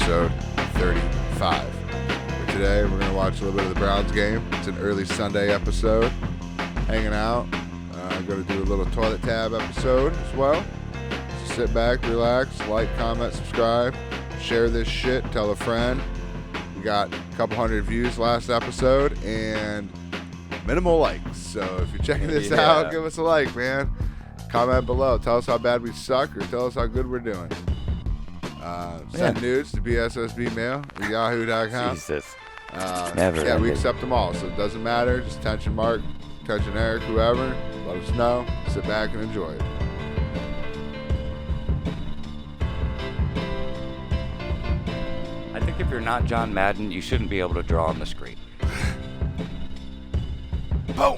episode 35. For today, we're going to watch a little bit of the Browns game. It's an early Sunday episode. Hanging out. I'm going to do a little toilet tab episode as well. So sit back, relax, like, comment, subscribe, share this shit, tell a friend. We got a couple hundred views last episode and minimal likes. So if you're checking this out, give us a like, man. Comment below. Tell us how bad we suck or tell us how good we're doing. Send nudes to BSSB mail at yahoo.com. Jesus. Never. Yeah, we accept them all. So it doesn't matter. Just tension Mark, tension Eric, whoever. Let us know. Sit back and enjoy it. I think if you're not John Madden, you shouldn't be able to draw on the screen. Boom!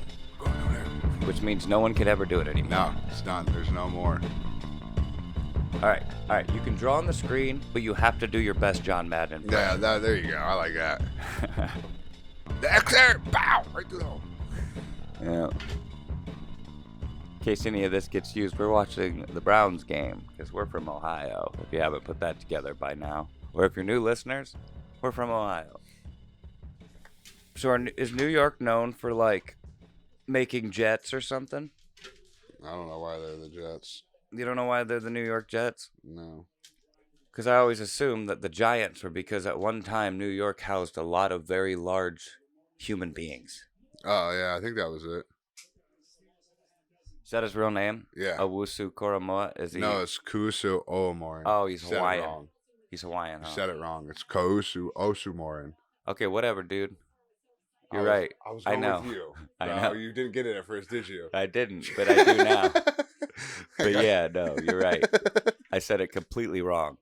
Which means no one could ever do it anymore. No, it's done. There's no more. All right. You can draw on the screen, but you have to do your best John Madden. Yeah, there you go. I like that. The X there! Bow! Right through the hole. Yeah. In case any of this gets used, we're watching the Browns game because we're from Ohio, if you haven't put that together by now. Or if you're new listeners, we're from Ohio. So is New York known for, like, making jets or something? I don't know why they're the Jets. You don't know why they're the New York Jets? No. Because I always assumed that the Giants were because at one time New York housed a lot of very large human beings. Oh, yeah, I think that was it. Is that his real name? Yeah. Owusu Koromoa? Is he? No, it's Kuusu Omorin. Oh, he's Hawaiian. Said it wrong. He's Hawaiian, huh? You said it wrong. It's Kousu Osumorin. Okay, whatever, dude. You're right. I was going know. with you. I know. You didn't get it at first, did you? I didn't, but I do now. But yeah, no, you're right. I said it completely wrong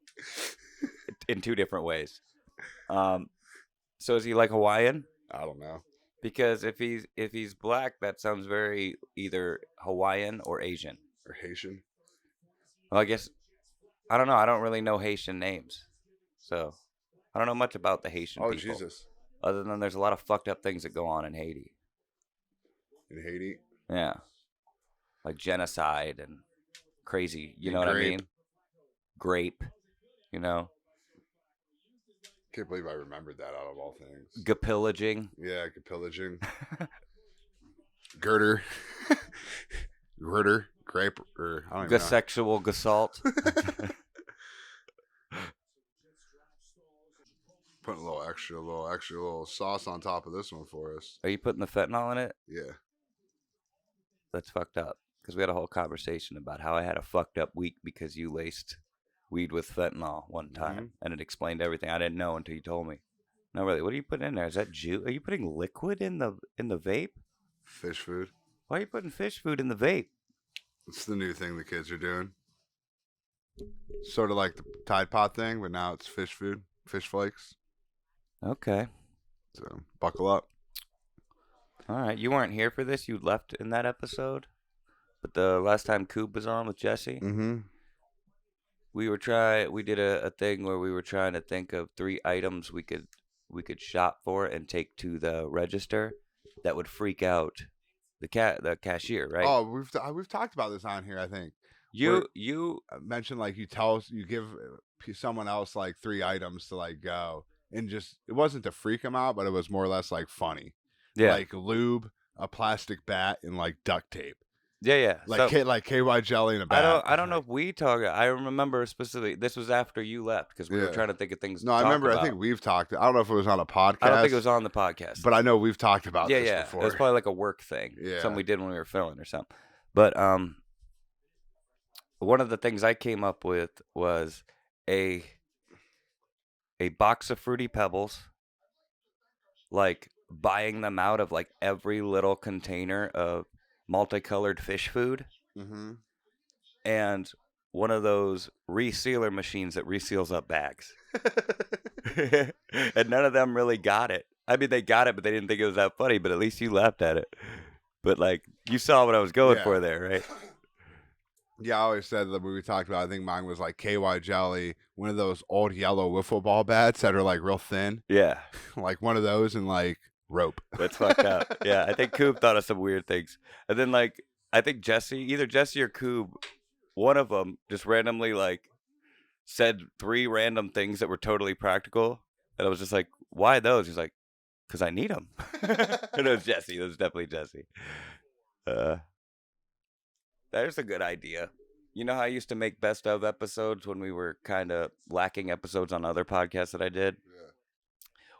in two different ways. So is he like Hawaiian? I don't know. Because if he's black, that sounds very either Hawaiian or Asian. Or Haitian. Well, I guess, I don't know. I don't really know Haitian names. So I don't know much about the Haitian people. Oh, Jesus. Other than there's a lot of fucked up things that go on in Haiti. In Haiti? Yeah. Like genocide and crazy, you know what I mean? Grape, you know? Can't believe I remembered that out of all things. Pillaging. Yeah, pillaging. Girder. Girder. Grape. Or, I don't even know. Sexual gassault. Putting a little extra sauce on top of this one for us. Are you putting the fentanyl in it? Yeah. That's fucked up. Because we had a whole conversation about how I had a fucked up week because you laced weed with fentanyl one time. And it explained everything I didn't know until you told me. No, really, what are you putting in there? Is that juice? Are you putting liquid in the vape? Fish food. Why are you putting fish food in the vape? It's the new thing the kids are doing. Sort of like the Tide Pod thing, but now it's fish food. Fish flakes. Okay. So, buckle up. All right. You weren't here for this. You left in that episode. But the last time Coop was on with Jesse, we did a thing where we were trying to think of 3 items we could shop for and take to the register that would freak out the cashier, right? Oh, we've talked about this on here, I think. You mentioned like you give someone else like 3 items to like go. And just, it wasn't to freak them out, but it was more or less like funny. Yeah. Like lube, a plastic bat, and like duct tape. Yeah. Like KY jelly and a bat. I don't know if we talked. I remember specifically, this was after you left because we were trying to think of things. No, I remember. I think we've talked. I don't know if it was on a podcast. I don't think it was on the podcast. But I know we've talked about this before. It was probably like a work thing. Yeah. Something we did when we were filming or something. But one of the things I came up with was a box of Fruity Pebbles, like buying them out of like every little container of multicolored fish food, and one of those resealer machines that reseals up bags. And none of them really got it. I mean, they got it, but they didn't think it was that funny, but at least you laughed at it. But like, you saw what I was going for there, right? Yeah, I always said that when we talked about, I think mine was like KY jelly, one of those old yellow wiffle ball bats that are like real thin. Yeah. Like one of those and like rope. That's fucked up. Yeah, I think Coop thought of some weird things. And then like, I think either Jesse or Coop, one of them just randomly like said 3 random things that were totally practical. And I was just like, why those? He's like, because I need them. And it was Jesse. It was definitely Jesse. There's a good idea. You know how I used to make best of episodes when we were kind of lacking episodes on other podcasts that I did? Yeah.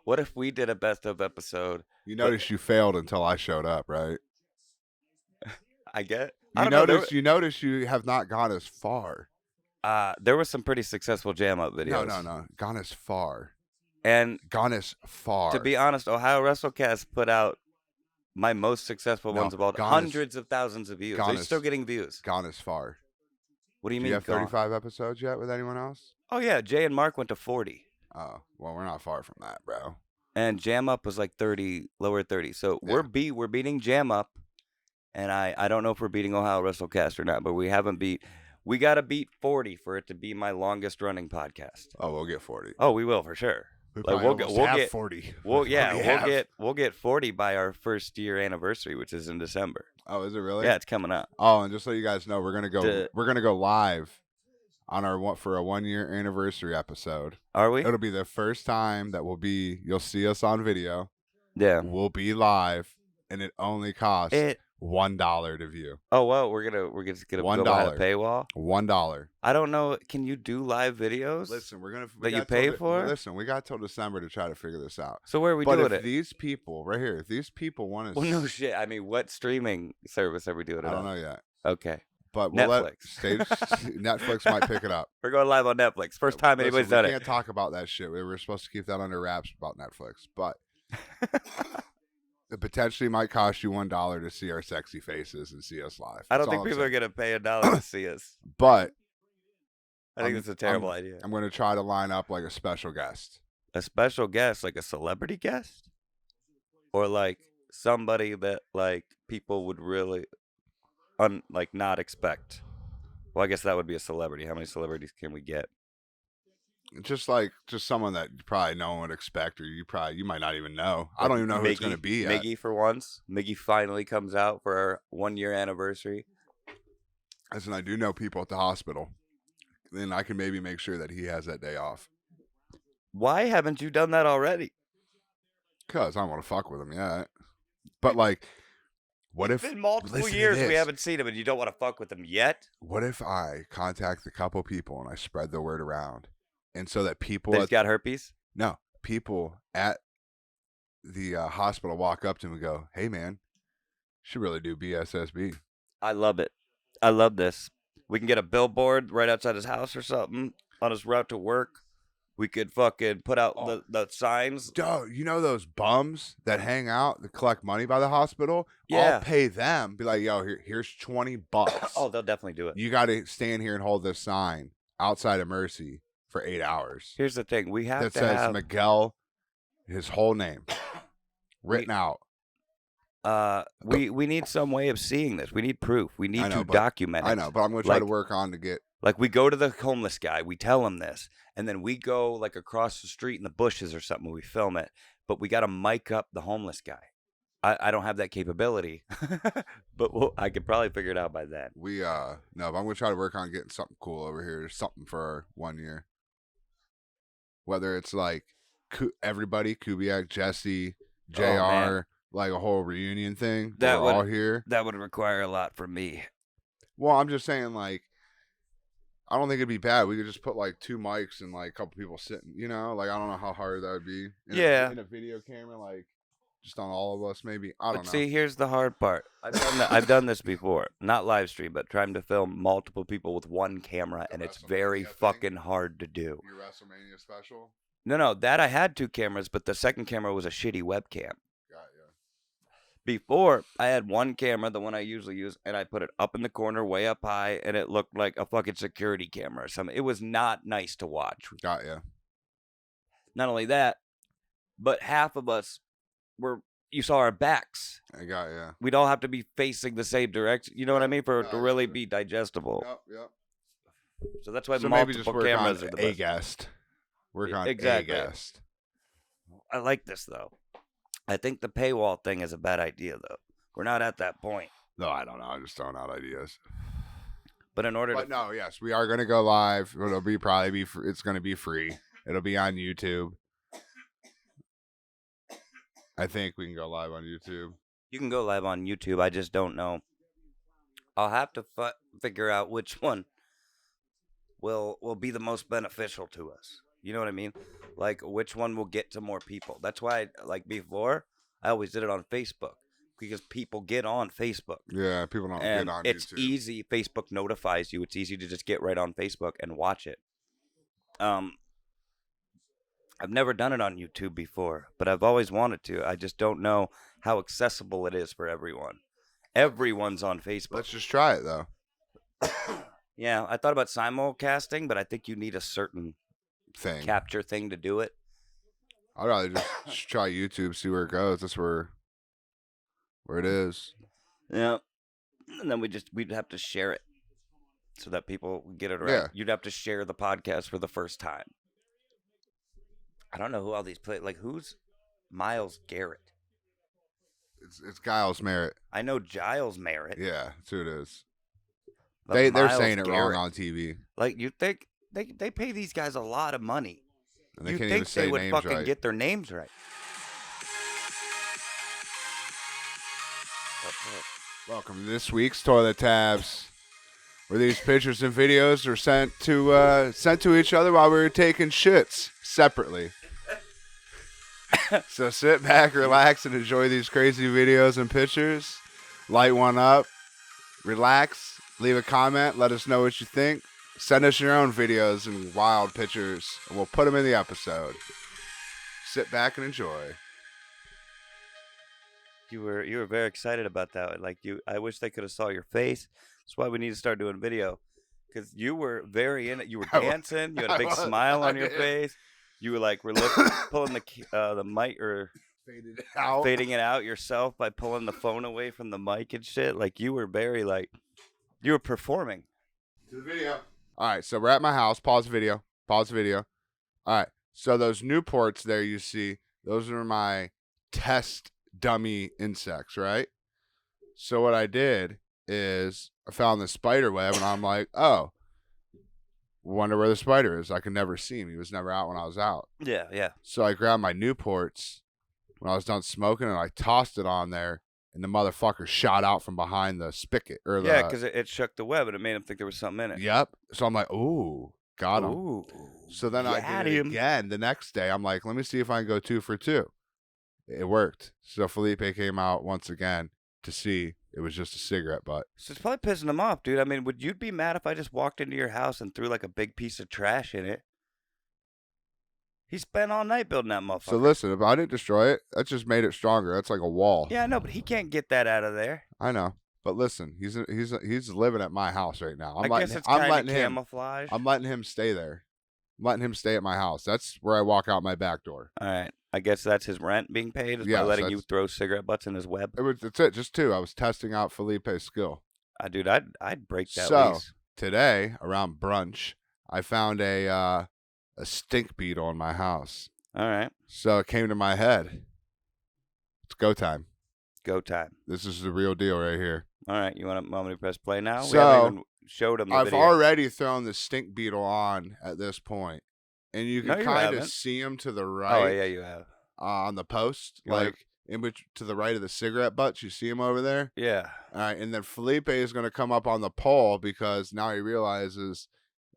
What if we did a best of episode? You noticed you failed until I showed up, right? I get. You notice you have not gone as far. There was some pretty successful jam up videos. No. Gone as far. And gone as far. To be honest, Ohio WrestleCast put out my most successful ones of all time. Hundreds of thousands of views. They're still getting views. Gone as far. What do you mean? Do you have 35 episodes yet with anyone else? Oh yeah, Jay and Mark went to 40. Oh, well, we're not far from that, bro. And Jam Up was like 30, lower 30. So we're beating Jam Up, and I don't know if we're beating Ohio WrestleCast or not, but we haven't beat. We got to beat 40 for it to be my longest running podcast. Oh, we'll get 40. Oh, we will for sure. We'll get 40. We'll get 40 by our first year anniversary, which is in December. Oh, is it really? Yeah, it's coming up. Oh, and just so you guys know, we're gonna go live on our 1 year anniversary episode. Are we? It'll be the first time that you'll see us on video. Yeah. We'll be live, and it only costs $1 to view. Oh well, we're just gonna go behind a paywall. $1. I don't know. Can you do live videos? Listen, that you pay for. Listen, we got till December to try to figure this out. So where are we doing it? But if these people right here, if these people want to, well, no shit. I mean, what streaming service are we doing it on? I don't know yet. Okay. But we'll Netflix. Netflix might pick it up. We're going live on Netflix. First time anybody's done it. We can't talk about that shit. We were supposed to keep that under wraps about Netflix, but it potentially might cost you $1 to see our sexy faces and see us live. I don't think people are going to pay $1 to see us. But I think that's a terrible idea. I'm going to try to line up like a special guest. A special guest, like a celebrity guest? Or like somebody that like people would really not expect. Well, I guess that would be a celebrity. How many celebrities can we get? Just someone that probably no one would expect, or you might not even know. I don't even know who it's going to be yet. Miggy for once. Miggy finally comes out for our 1 year anniversary. Listen, I do know people at the hospital. Then I can maybe make sure that he has that day off. Why haven't you done that already? Because I don't want to fuck with him yet. But like, what if it's been multiple years we haven't seen him and you don't want to fuck with him yet? What if I contact a couple people and I spread the word around? And so that people that got herpes? No, people at the hospital walk up to him and go, "Hey, man, you should really do BSSB." I love it. I love this. We can get a billboard right outside his house or something on his route to work. We could fucking put out the signs. Dude, you know those bums that hang out that collect money by the hospital? Yeah. I'll pay them. Be like, yo, here's $20. Oh, they'll definitely do it. You got to stand here and hold this sign outside of Mercy for 8 hours. Here's the thing. We have that says Miguel, his whole name, written out. We need some way of seeing this. We need proof. We need to document it. I know, but I'm going to try to work on to get... Like, we go to the homeless guy, we tell him this, and then we go, like, across the street in the bushes or something, we film it, but we got to mic up the homeless guy. I don't have that capability, but I could probably figure it out by then. No, but I'm going to try to work on getting something cool over here, something for our 1 year. Whether it's, like, everybody, Kubiak, Jesse, JR, like a whole reunion thing, we're all here. That would require a lot from me. Well, I'm just saying, like, I don't think it'd be bad. We could just put like 2 mics and like a couple people sitting, you know, like I don't know how hard that would be. In a video camera, like just on all of us, maybe. I don't know. See, here's the hard part. I've done this before, not live stream, but trying to film multiple people with one camera, and it's very fucking hard to do. Your WrestleMania special? No, that I had 2 cameras, but the second camera was a shitty webcam. Before, I had one camera, the one I usually use, and I put it up in the corner, way up high, and it looked like a fucking security camera or something. It was not nice to watch. Got ya. Not only that, but half of us you saw our backs. I got ya. We'd all have to be facing the same direction. You know what I mean? For it to really be digestible. Yep. So that's why multiple cameras are the best. A guest. Work on exactly. A guest. I like this, though. I think the paywall thing is a bad idea, though. We're not at that point. No, I don't know. I'm just throwing out ideas. But in order But no, yes, we are going to go live. It'll be it's going to be free. It'll be on YouTube. I think we can go live on YouTube. You can go live on YouTube. I just don't know. I'll have to figure out which one will be the most beneficial to us. You know what I mean? Like, which one will get to more people. That's why, like, before, I always did it on Facebook. Because people get on Facebook. Yeah, people don't and get on it's YouTube. Easy. Facebook notifies you. It's easy to just get right on Facebook and watch it. I've never done it on YouTube before, but I've always wanted to. I just don't know how accessible it is for everyone. Everyone's on Facebook. Let's just try it, though. Yeah, I thought about simulcasting, but I think you need a certain capture thing to do it. I'd rather just try YouTube, see where it goes. That's where it is. Yeah. And then we'd have to share it so that people get it right. Yeah. You'd have to share the podcast for the first time. I don't know who all these play. Like, who's Miles Garrett? It's Giles Merritt. I know Giles Merritt. Yeah, that's who it is. They're saying it wrong on TV. Like, you think they pay these guys a lot of money. And they you can't think even say they would names fucking right. get their names right? Welcome to this week's Toilet Tabs, where these pictures and videos are sent to each other while we were taking shits separately. So sit back, relax, and enjoy these crazy videos and pictures. Light one up, relax, leave a comment, let us know what you think. Send us your own videos and wild pictures, and we'll put them in the episode. Sit back and enjoy. You were very excited about that. Like, I wish they could have saw your face. That's why we need to start doing video, because you were very in it. You were dancing. You had a big smile on your face. You were like, pulling the mic or fading it out yourself by pulling the phone away from the mic and shit. Like, you were very you were performing. To the video. All right, so we're at my house. Pause the video. All right, so those Newports there you see, those are my test dummy insects, right? So what I did is I found the spider web, and I'm like, oh, wonder where the spider is. I could never see him. He was never out when I was out. Yeah. So I grabbed my Newports when I was done smoking, and I tossed it on there, and the motherfucker shot out from behind the spigot. Yeah, because it shook the web, and it made him think there was something in it. Yep. So I'm like, ooh, got him. Ooh, so then I did it again the next day. I'm like, let me see if I can go 2 for 2. It worked. So Felipe came out once again to see it was just a cigarette butt. So it's probably pissing him off, dude. I mean, would you be mad if I just walked into your house and threw like a big piece of trash in it? He spent all night building that motherfucker. So listen, if I didn't destroy it, that just made it stronger. That's like a wall. Yeah, I know, but he can't get that out of there. I know. But listen, he's living at my house right now. I guess it's kind of camouflage. I'm letting him stay there. I'm letting him stay at my house. That's where I walk out my back door. All right. I guess that's his rent being paid, is by letting you throw cigarette butts in his web. That's it. Just 2. I was testing out Felipe's skill. Dude, I'd break that lease. Today, around brunch, I found a stink beetle in my house. All right. So it came to my head. It's go time. Go time. This is the real deal right here. All right. You want me to press play now? So, we haven't even showed him the I've video. already thrown the stink beetle on at this point. And you can kind of see him to the right. Oh, yeah, you have. On the post. To the right of the cigarette butts. You see him over there? Yeah. All right. And then Felipe is going to come up on the pole because now he realizes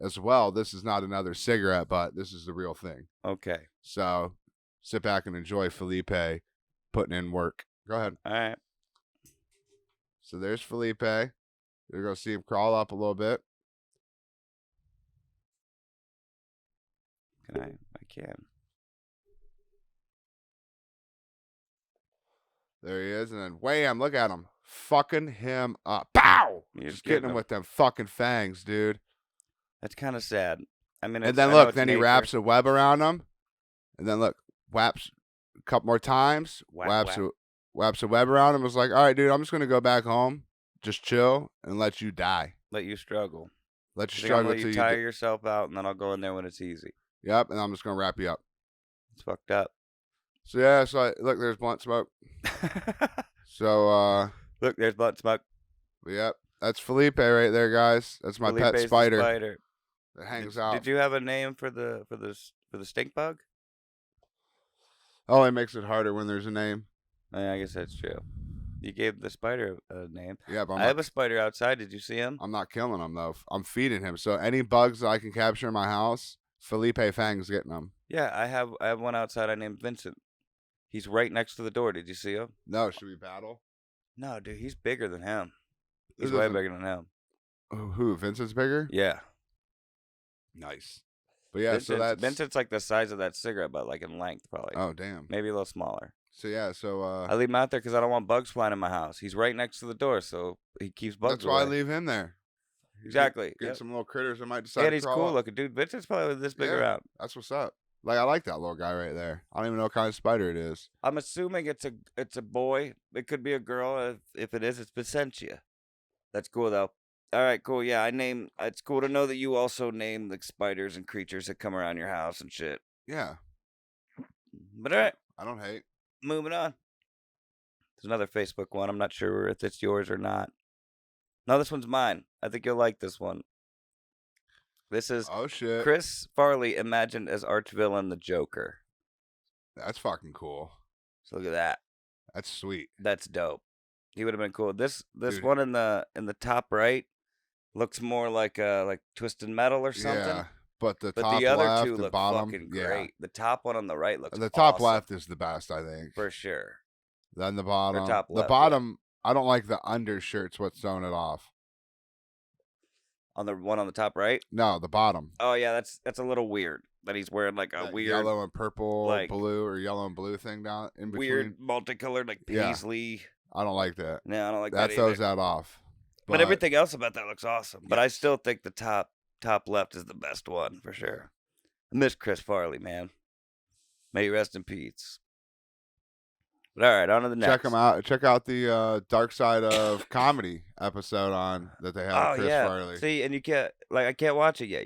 as well, this is not another cigarette butt. This is the real thing. Okay. So sit back and enjoy Felipe putting in work. Go ahead. All right. So there's Felipe. You're going to see him crawl up a little bit. I can. There he is. And then wham, look at him. Fucking him up. Pow! Just getting him with them fucking fangs, dude. That's kind of sad. I mean, and then look, then he wraps a web around him. And then look, whaps a couple more times. Whaps a web around him. Was like, all right, dude, I'm just going to go back home. Just chill and let you die. Let you struggle. Let you struggle till you tire yourself out, and then I'll go in there when it's easy. Yep, and I'm just going to wrap you up. It's fucked up. So, yeah, look, there's blunt smoke. So, look, there's blunt smoke. Yep. That's Felipe right there, guys. That's my Felipe's pet spider. The spider that hangs out. Did you have a name for the stink bug? Oh, it makes it harder when there's a name. I guess that's true. You gave the spider a name. Yeah, but I have a spider outside. Did you see him? I'm not killing him though. I'm feeding him. So any bugs that I can capture in my house, Felipe Fang's getting them. Yeah, I have one outside. I named Vincent. He's right next to the door. Did you see him? No, should we battle? No, dude. He's bigger than him. He's way bigger than him. Who? Vincent's bigger? Yeah. Nice. But yeah, Vincent's like the size of that cigarette butt, like in length, probably. Oh, damn. Maybe a little smaller. So yeah, I leave him out there because I don't want bugs flying in my house. He's right next to the door, so he keeps bugs. That's why I leave him there. Exactly. Get some little critters that might decide. And he's cool looking, dude. Vincent's probably this big around. That's what's up. Like I like that little guy right there. I don't even know what kind of spider it is. I'm assuming it's a boy. It could be a girl. If it is, it's Vicentia. That's cool though. All right, cool. Yeah, it's cool to know that you also name the spiders and creatures that come around your house and shit. Yeah. But all right. I don't hate. Moving on. There's another Facebook one. I'm not sure if it's yours or not. No, this one's mine. I think you'll like this one. This is Chris Farley imagined as arch-villain the Joker. That's fucking cool. So look at that. That's sweet. That's dope. He would have been cool. This one in the top right looks more like Twisted Metal or something. Yeah, but the other left, two look bottom, fucking great. The top one on the right looks the top left is the best, I think. For sure. Then the bottom. Top left, the bottom, I don't like the undershirts. What's throwing it off? On the one on the top right? No, the bottom. Oh yeah, that's a little weird. That he's wearing like a weird yellow and purple, blue, or yellow and blue thing down in between. Weird multicolored like paisley. Yeah. I don't like that. No, I don't like that. That throws that off. But everything else about that looks awesome. Yes. But I still think the top left is the best one for sure. I miss Chris Farley, man. May he rest in peace. But all right, on to the next. Check him out. Check out the Dark Side of Comedy episode that they have with Chris Farley. See, and you can't I can't watch it yet.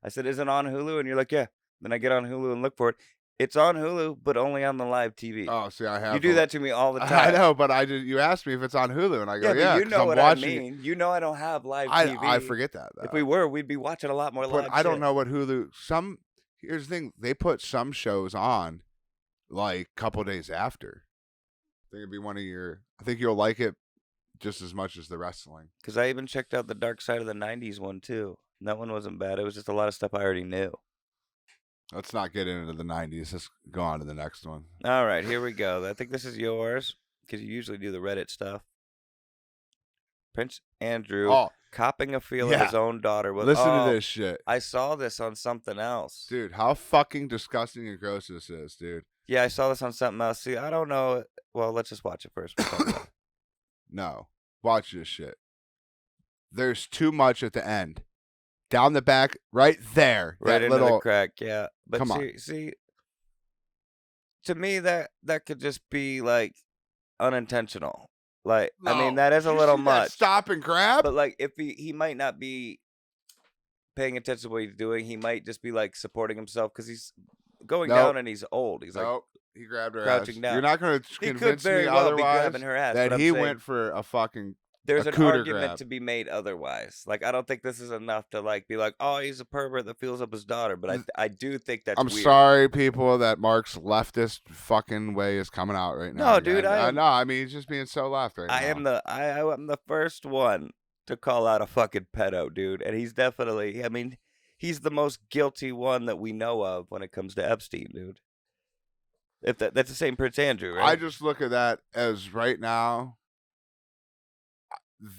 I said, is it on Hulu? And you're like, yeah. Then I get on Hulu and look for it. It's on Hulu, but only on the live TV. Oh, see, I have. You do that to me all the time. I know, but you asked me if it's on Hulu, and I go, yeah. You know what I mean. You know I don't have live TV. I forget that, though. If we were, we'd be watching a lot more live. But I don't know what Hulu. Here's the thing: they put some shows on, like a couple days after. I think it'd be one of your. I think you'll like it just as much as the wrestling. Because I even checked out the Dark Side of the '90s one too. And that one wasn't bad. It was just a lot of stuff I already knew. Let's not get into the 90s. Let's go on to the next one. All right, here we go. I think this is yours because you usually do the Reddit stuff. Prince Andrew copping a feel of his own daughter. Listen to this shit. I saw this on something else. Dude, how fucking disgusting and gross this is, dude. Yeah, I saw this on something else. See, I don't know. Well, let's just watch it first. No. Watch this shit. There's too much at the end. Down the back, right there. Right into the crack, yeah. But come on. See, to me, that could just be, like, unintentional. Like, no, I mean, that is a little much. Stop and grab? But, like, if he might not be paying attention to what he's doing. He might just be, like, supporting himself because he's going down and he's old. He's, like, he grabbed her crouching ass. down. You're not going to convince me otherwise that he went for a fucking There's an argument grab. to be made otherwise. Like, I don't think this is enough to, like, be like, oh, he's a pervert that feels up his daughter. But I do think that's I'm weird. sorry, people, that Mark's leftist fucking way is coming out right now. No, dude. I mean, he's just being so left right now. I am the first one to call out a fucking pedo, dude. And he's definitely, I mean, he's the most guilty one that we know of when it comes to Epstein, dude. If that's the same Prince Andrew, right? I just look at that as right now,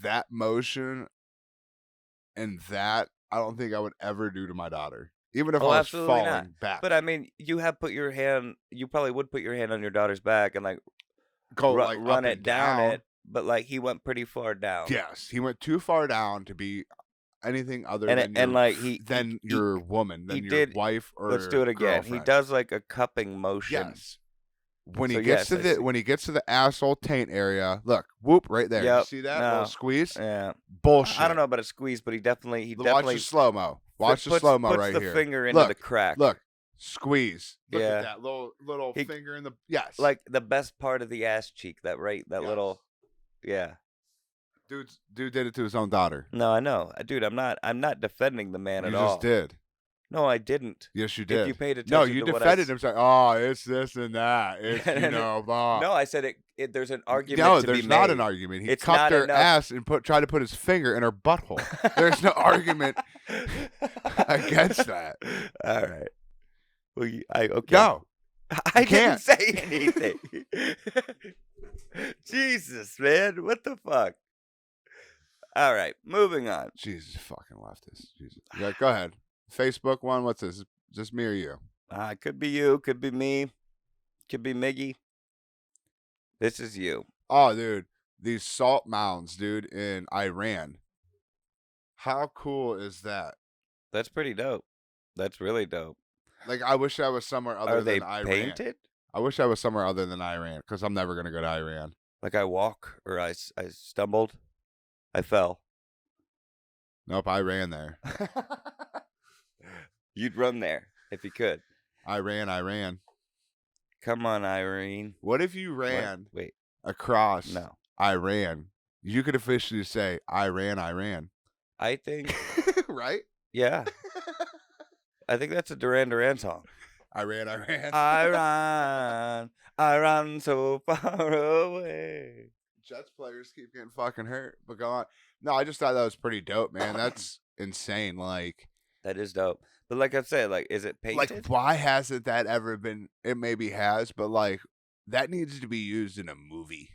that motion and that I don't think I would ever do to my daughter, even if I was falling back. But I mean, you probably would put your hand on your daughter's back and like go run it down it. But like he went pretty far down. Yes, he went too far down to be anything other than your woman, than your wife or let's do it again. Girlfriend. He does like a cupping motion. Yes. When he gets to the asshole taint area, look, whoop right there. Yep. You see that little squeeze? Yeah. Bullshit. I don't know about a squeeze, but he definitely watch the slow mo. Watch the slow mo right here. Puts the finger into the crack. Look, squeeze. Look at that little finger in the like the best part of the ass cheek. That little, yeah. Dude did it to his own daughter. No, I know, dude. I'm not defending the man at all. You just did. No, I didn't. Yes, you did. If you paid attention, no, you defended him. Like, oh, it's this and that. It's blah. No, I said it. There's an argument. No, to there's be not made. an argument. He It's cupped not her enough. ass and tried to put his finger in her butthole. There's no argument against that. All right. Well, okay. No, I didn't can't. say anything. Jesus, man, what the fuck? All right, moving on. Jesus, fucking leftist. Jesus. Yeah, go ahead. Facebook one. What's this? Just me or you? Could be you. Could be me. Could be Miggy. This is you. Oh, dude, these salt mounds, dude, in Iran. How cool is that? That's pretty dope. That's really dope. Like, I wish I was somewhere other than Iran. Are they painted? I wish I was somewhere other than Iran, because I'm never gonna go to Iran. Like I walk, or I stumbled, I fell. Nope, I ran there. You'd run there if you could. I ran. Come on, Irene. What if you ran Wait. across No. Iran? You could officially say, I ran. I think, right? yeah. I think that's a Duran Duran song. I ran. I ran so far away. Jets players keep getting fucking hurt, but go on. No, I just thought that was pretty dope, man. That's insane. Like, that is dope. But like I said, like, is it painted? Like, why hasn't that ever been? It maybe has, but like, that needs to be used in a movie.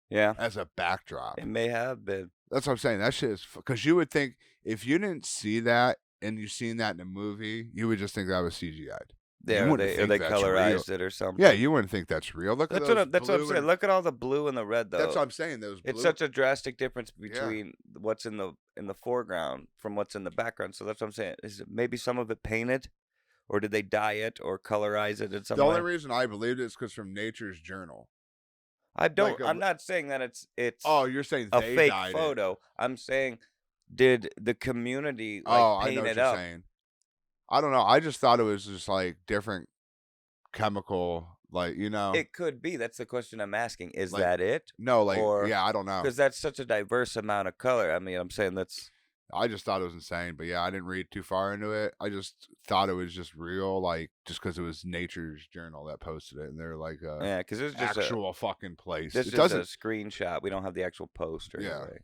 Yeah, as a backdrop. It may have been. That's what I'm saying. That shit is because you would think if you didn't see that and you seen that in a movie, you would just think that was CGI'd. Yeah, or they colorized it or something. Yeah, you wouldn't think that's real. Look at that's what I'm saying. Look at all the blue and the red, though. That's what I'm saying. It's such a drastic difference between what's in the foreground from what's in the background. So that's what I'm saying. Is it maybe some of it painted, or did they dye it or colorize it in some way? The only reason I believed it is because from Nature's Journal. I'm not saying that it's. Oh, you're saying a they fake dyed photo. I'm saying, did the community paint I know it what you're up? saying. I don't know. I just thought it was just like different chemical, like, you know. It could be. That's the question I'm asking. Is that it? No, I don't know. Because that's such a diverse amount of color. I mean, I'm saying that's. I just thought it was insane, but yeah, I didn't read too far into it. I just thought it was just real, like, just because it was Nature's Journal that posted it, and they're like, because it's just actual fucking place. This is just a screenshot. We don't have the actual post or anything.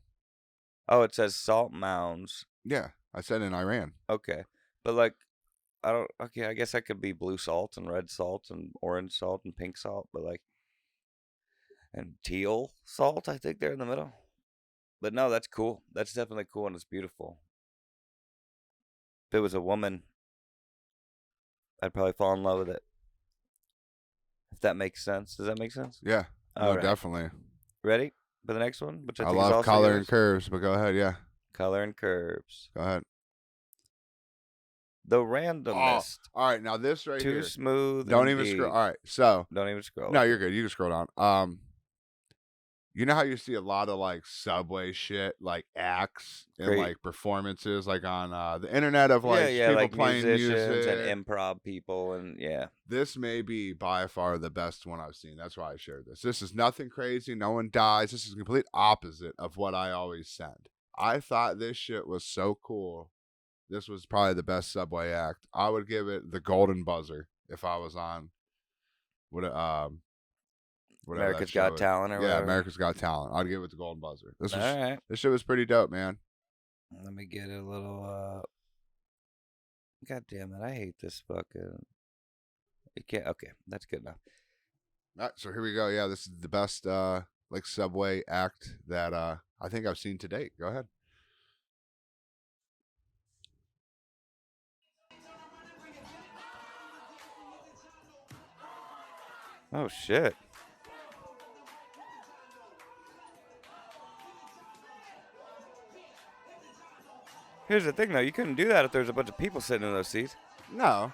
Oh, it says salt mounds. Yeah, I said in Iran. Okay, but like, I guess that could be blue salt and red salt and orange salt and pink salt, but like, and teal salt. I think they're in the middle. But no, that's cool. That's definitely cool and it's beautiful. If it was a woman, I'd probably fall in love with it. If that makes sense. Does that make sense? Yeah. No, definitely. Ready for the next one? Which I think love is also color yours. and curves, but go ahead, yeah. Color and curves. Go ahead. The randomest. Oh, all right, now this right Too here. smooth. Don't even scroll. All right, so. Don't even scroll. No, you're good. You can scroll down. You know how you see a lot of like subway shit, like acts and like performances, like on the internet of like people like playing music and improv people, and This may be by far the best one I've seen. That's why I shared this. This is nothing crazy. No one dies. This is the complete opposite of what I always send. I thought this shit was so cool. This was probably the best subway act. I would give it the golden buzzer if I was on America's Got Talent or whatever. Yeah, America's Got Talent. I'd give it the golden buzzer. All right. This shit was pretty dope, man. Let me get a little God damn it, I hate this fucking. You can't. Okay, that's good enough. All right, so here we go. Yeah, this is the best like subway act that I think I've seen to date. Go ahead. Oh shit. Here's the thing, though. You couldn't do that if there's a bunch of people sitting in those seats. No.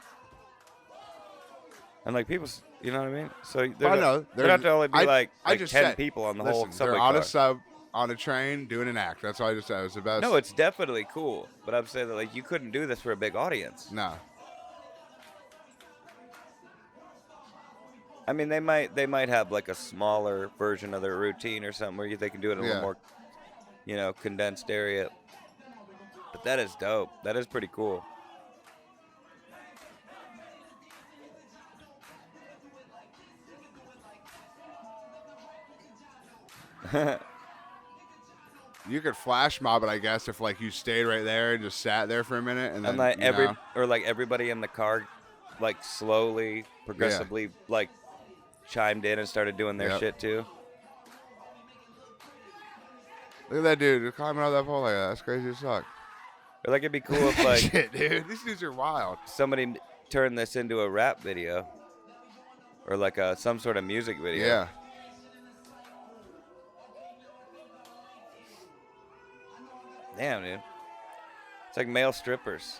And, like, people, you know what I mean? So there'd have to only be, like 10 said, people on the whole subway they're car. on a train doing an act. That's why I just said it was the best. No, it's definitely cool. But I'm saying that, like, you couldn't do this for a big audience. No. I mean, they might have, like, a smaller version of their routine or something where they can do it a little more. condensed area. But that is dope. That is pretty cool. You could flash mob it, I guess, if like you stayed right there and just sat there for a minute, and then like everybody in the car, like slowly, progressively, like chimed in and started doing their shit too. Look at that dude climbing out that pole like that. That's crazy as fuck. Or like it'd be cool if like shit, dude. These dudes are wild. Somebody turned this into a rap video, or like some sort of music video. Yeah. Damn, dude. It's like male strippers.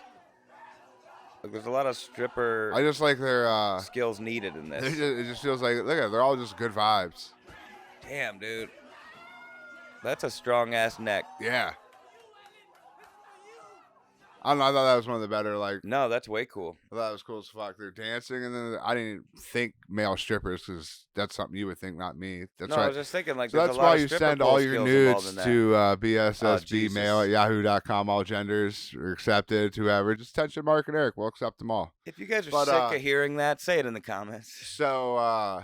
Like there's a lot of stripper. I just like their skills needed in this. It just feels like they're all just good vibes. Damn, dude. That's a strong ass neck. Yeah. I don't know. I thought that was one of the better, like... No, that's way cool. I thought it was cool as fuck. They're dancing, and then I didn't think male strippers, because that's something you would think, not me. That's I was just thinking, like, so that's why you send all your nudes to BSSB mail at yahoo.com. All genders are accepted, whoever. Just attention Mark and Eric. We'll accept them all. If you guys are sick of hearing that, say it in the comments. So,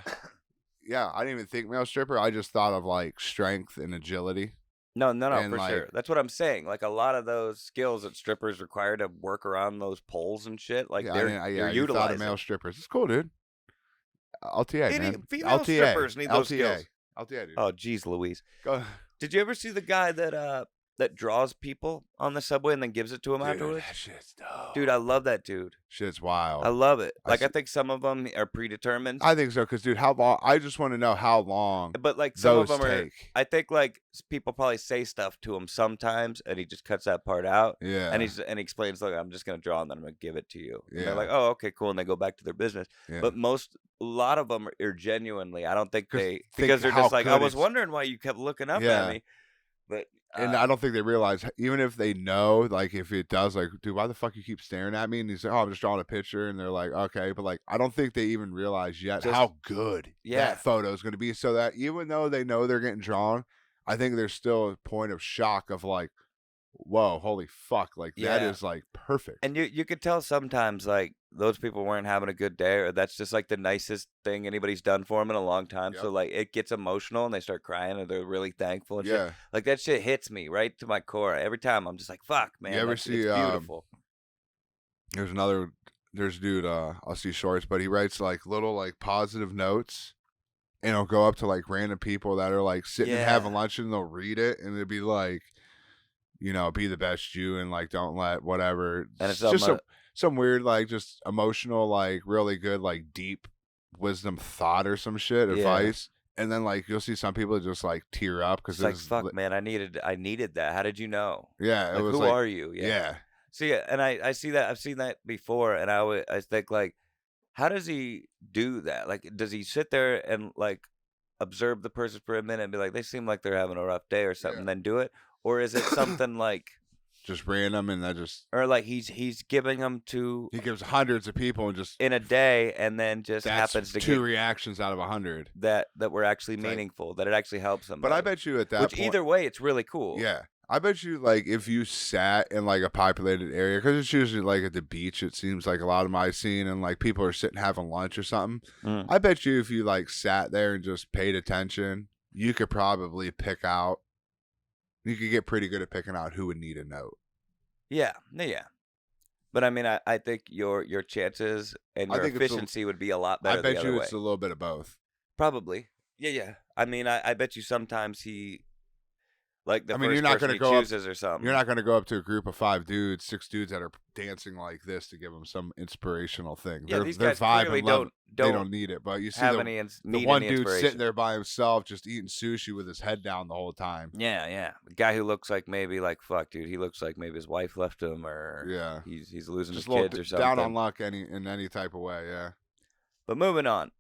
yeah, I didn't even think male stripper. I just thought of, like, strength and agility. No, for sure. That's what I'm saying. Like a lot of those skills that strippers require to work around those poles and shit. Like they're utilizing. Thought of male strippers. It's cool, dude. LTA, man. Female strippers need those skills. LTA, dude. Oh, geez, Louise. Go. Did you ever see the guy that draws people on the subway and then gives it to them afterwards? That shit's dope. Dude, I love that dude. Shit's wild. I love it. Like, I think some of them are predetermined. I think so, because, dude, how long? I just want to know how long. But, like, some of them take. I think, like, people probably say stuff to him sometimes, and he just cuts that part out. Yeah. And he explains, look, I'm just going to draw, and then I'm going to give it to you. And they're like, oh, okay, cool. And they go back to their business. Yeah. But a lot of them are genuinely, I don't think because they're just like, I was wondering why you kept looking up at me. But and I don't think they realize, even if they know, like, if it does, like, dude, why the fuck you keep staring at me? And he's like, oh, I'm just drawing a picture. And they're like, okay. But, like, I don't think they even realize yet how good that photo is going to be. So that even though they know they're getting drawn, I think there's still a point of shock of, like, whoa, holy fuck. Like, that is, like, perfect. And you could tell sometimes, like, those people weren't having a good day, or that's just, like, the nicest thing anybody's done for them in a long time. Yep. So, like, it gets emotional, and they start crying, and they're really thankful. And shit. Like, that shit hits me right to my core. Every time, I'm just like, fuck, man. You ever see, it's beautiful. There's a dude, I'll see shorts, but he writes, like, little, like, positive notes. And he'll go up to, like, random people that are, like, sitting and having lunch, and they'll read it, and it'll be like, you know, be the best you, and, like, don't let whatever. And it's just some weird, like, just emotional, like, really good, like, deep wisdom thought or some shit, advice. And then, like, you'll see some people just, like, tear up because it's like, fuck, man, I needed that. How did you know? Yeah, like, it was who like, are you? Yeah. See, and I see that. I've seen that before, and I think, like, how does he do that? Like, does he sit there and, like, observe the person for a minute and be like, they seem like they're having a rough day or something, then do it? Or is it something like just random and that just, or like he's giving them to, he gives hundreds of people and just in a day, and then just happens to two reactions out of 100 that were actually meaningful, that it actually helps them. But I bet you at that point, either way, it's really cool. Yeah, I bet you, like, if you sat in, like, a populated area, because it's usually, like, at the beach, it seems like a lot of my scene, and, like, people are sitting having lunch or something. I bet you if you, like, sat there and just paid attention, you could probably pick out. You could get pretty good at picking out who would need a note. Yeah. But I mean, I think your chances and your efficiency would be a lot better. I bet you it's a little bit of both. Probably. Yeah. I mean, I bet you sometimes he, like, the you're first not person he chooses or something. You're not going to go up to a group of 6 dudes that are dancing like this to give them some inspirational thing. Yeah, these guys clearly they don't need it. But you see the one dude sitting there by himself just eating sushi with his head down the whole time. Yeah. The guy who looks like maybe, like, fuck, dude, he looks like maybe his wife left him, or he's losing his kids or something. Down on luck in any type of way, yeah. But moving on.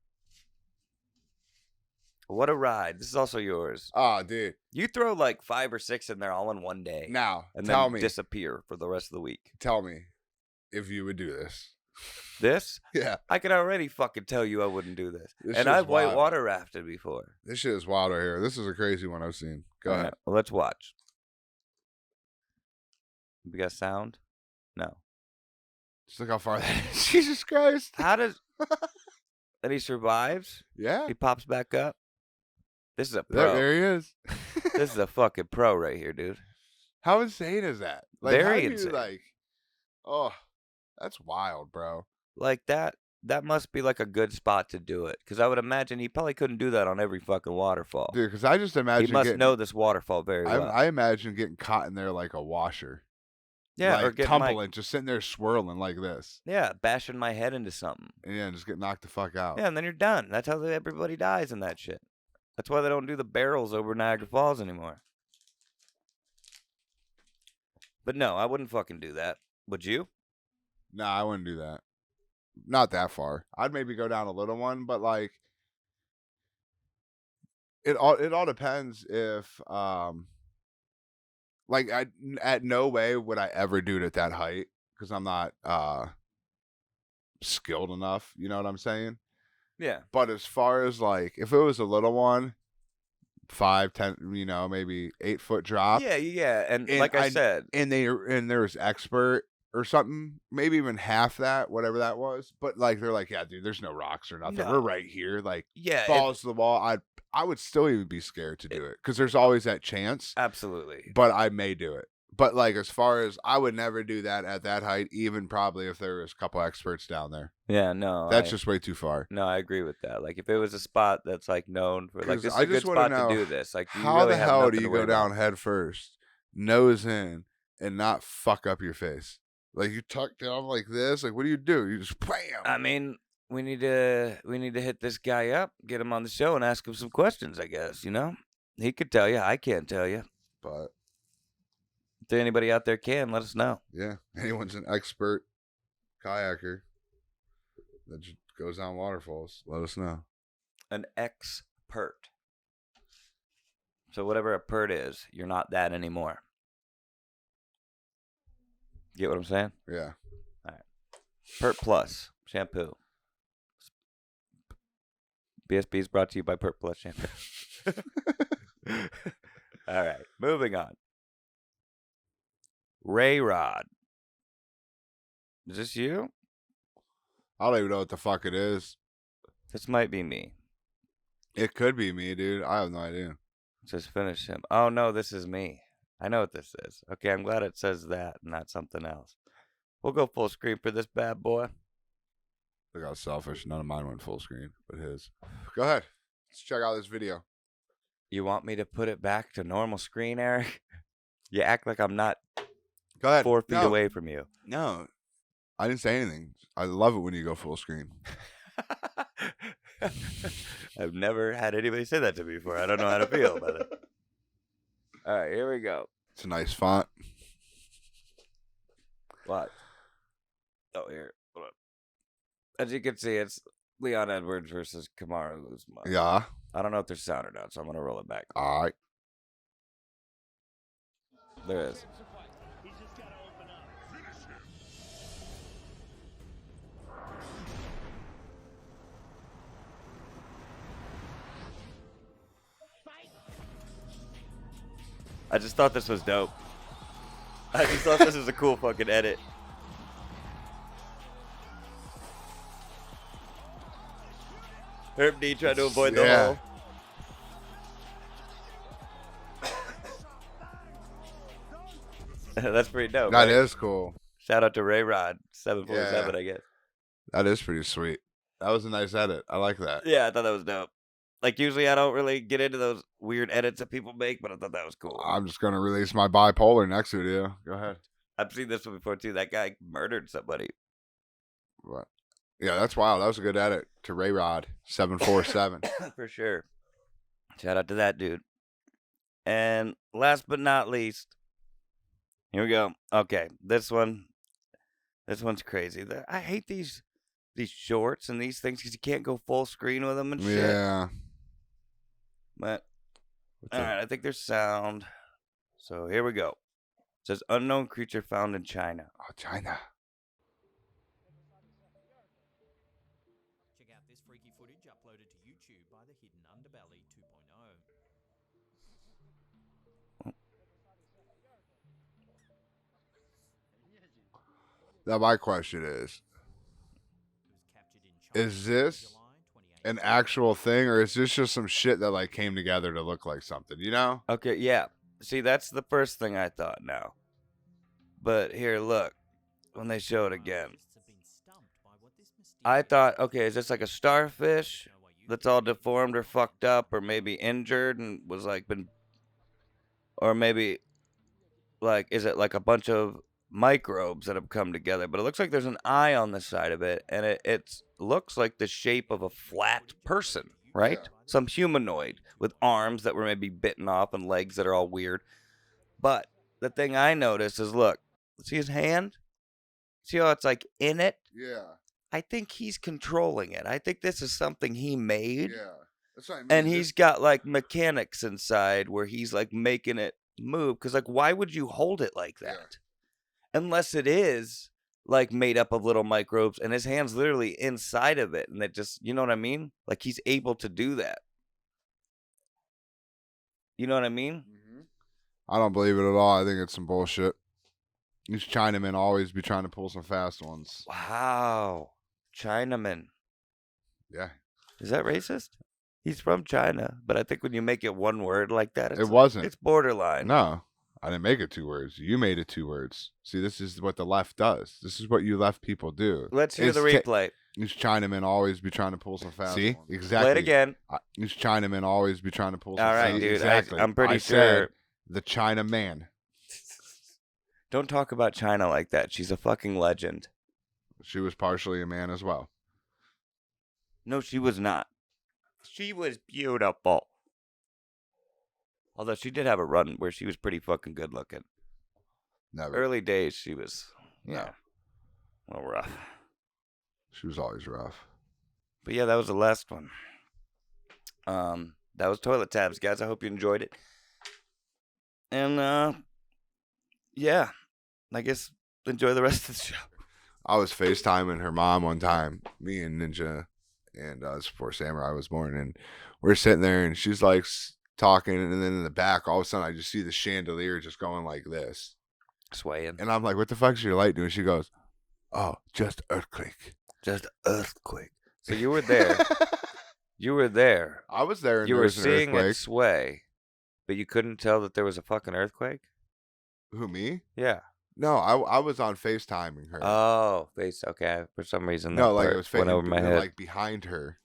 What a ride. This is also yours. Oh, dude. You throw like 5 or 6 in there all in one day. Now, and tell then me. Disappear for the rest of the week. Tell me if you would do this. This? Yeah. I can already fucking tell you I wouldn't do this. And I've white water rafted before. This shit is wild right here. This is a crazy one I've seen. Go ahead. Right, well, let's watch. We got sound? No. Just look how far that is. Jesus Christ. How does... And he survives? Yeah. He pops back up? This is a pro. There he is. This is a fucking pro right here, dude. How insane is that? Like, Very how insane. You, like, oh, that's wild, bro. Like, that must be, like, a good spot to do it. Because I would imagine he probably couldn't do that on every fucking waterfall. Dude, because I just imagine he must know this waterfall very well. I imagine getting caught in there like a washer. Yeah, like or getting tumbling, just sitting there swirling like this. Yeah, bashing my head into something. And just get knocked the fuck out. Yeah, and then you're done. That's how everybody dies in that shit. That's why they don't do the barrels over Niagara Falls anymore. But no, I wouldn't fucking do that. Would you? No, I wouldn't do that. Not that far. I'd maybe go down a little one, but like it all depends if like at no way would I ever do it at that height because I'm not skilled enough, you know what I'm saying? Yeah. But as far as like if it was a little one, 5, 10, maybe 8 foot drop. Yeah. And like I said, and there was expert or something, maybe even half that, whatever that was. But like they're like, yeah, dude, there's no rocks or nothing. No. We're right here. Like, yeah, balls to the wall. I would still even be scared to do it because there's always that chance. Absolutely. But I may do it. But like as far as I would never do that at that height, even probably if there was a couple experts down there. Yeah, no. That's just way too far. No, I agree with that. Like if it was a spot that's like known for like this is a good wanna spot to do this. Like you how really the have hell nothing do you to worry go down about. head first, nose in, and not fuck up your face? Like you tuck down like this. Like what do? You just bam. I mean, we need to hit this guy up, get him on the show, and ask him some questions. I guess he could tell you. I can't tell you. But if anybody out there can, let us know. Yeah, anyone's an expert kayaker that just goes down waterfalls, let us know. An expert. So whatever a pert is, you're not that anymore. Get what I'm saying? Yeah. All right. Pert Plus shampoo. BSB is brought to you by Pert Plus shampoo. All right. Moving on. Rod. Is this you? I don't even know what the fuck it is. This might be me. It could be me, dude. I have no idea. Just finish him. Oh, no, this is me. I know what this is. Okay, I'm glad it says that and not something else. We'll go full screen for this bad boy. Look how selfish. None of mine went full screen, but his. Go ahead. Let's check out this video. You want me to put it back to normal screen, Eric? You act like I'm not Go ahead. 4 feet away from you. No. I didn't say anything. I love it when you go full screen. I've never had anybody say that to me before. I don't know how to feel about it. All right, here we go. It's a nice font. What? Oh, here. Hold on. As you can see, it's Leon Edwards versus Kamaru Usman. Yeah. I don't know if there's sound or not, so I'm going to roll it back. All right. There is. I just thought this was dope. I just thought this was a cool fucking edit. Herb D tried to avoid the hole. That's pretty dope. That is cool. Shout out to Rod 747, I guess. That is pretty sweet. That was a nice edit. I like that. Yeah, I thought that was dope. Like, usually I don't really get into those weird edits that people make, but I thought that was cool. I'm just going to release my bipolar next video. Go ahead. I've seen this one before, too. That guy murdered somebody. What? Yeah, that's wild. That was a good edit to Rod 747. For sure. Shout out to that dude. And last but not least, here we go. Okay, this one's crazy. I hate these shorts and these things because you can't go full screen with them and shit. Yeah. But, all right, I think there's sound. So here we go. It says, unknown creature found in China. Oh, China. Check out this freaky footage uploaded to YouTube by the Hidden Underbelly 2.0. Now my question is this an actual thing, or is this just some shit that like came together to look like something, you know? Okay, yeah. See, that's the first thing I thought now. But here, look. When they show it again. I thought, okay, is this like a starfish that's all deformed or fucked up or maybe injured and was like been... Or maybe, like, is it like a bunch of microbes that have come together? But it looks like there's an eye on the side of it, and it looks like the shape of a flat person, right? Yeah. Some humanoid with arms that were maybe bitten off and legs that are all weird. But the thing I noticed is, look, see his hand? See how it's like in it? Yeah. I think he's controlling it. I think this is something he made. Yeah. That's what I mean. And he's got like mechanics inside where he's like making it move. Because like, why would you hold it like that? Unless it is like made up of little microbes and his hand's literally inside of it. And it just, you know what I mean? Like he's able to do that. You know what I mean? Mm-hmm. I don't believe it at all. I think it's some bullshit. These Chinamen always be trying to pull some fast ones. Wow. Chinaman. Yeah. Is that racist? He's from China, but I think when you make it one word like that, It wasn't. It's borderline. No, I didn't make it 2 words. You made it 2 words. See, this is what the left does. This is what you left people do. Let's hear the replay. These Chinamen always be trying to pull some fast ones. Exactly. Play it again. These Chinamen always be trying to pull some All fast right, ones. dude. Exactly. I'm pretty I sure. Said the Chinaman. Don't talk about China like that. She's a fucking legend. She was partially a man as well. No, she was not. She was beautiful. Although she did have a run where she was pretty fucking good looking. Never. Early days, she was, No. a little rough. She was always rough. But yeah, that was the last one. That was Toilet Tabs, guys. I hope you enjoyed it. And, yeah, I guess enjoy the rest of the show. I was FaceTiming her mom one time, me and Ninja, and it was before Samurai was born, and we're sitting there, and she's like talking, and then in the back, all of a sudden, I just see the chandelier just going like this. Swaying. And I'm like, what the fuck's your light doing? She goes, oh, just earthquake. Just earthquake. So you were there. You were there. I was there, and you there were was an seeing earthquake. it sway, but you couldn't tell that there was a fucking earthquake? Who, me? Yeah. No, I was on FaceTiming her. Oh, okay. For some reason, no, like it was went over my head. Like behind her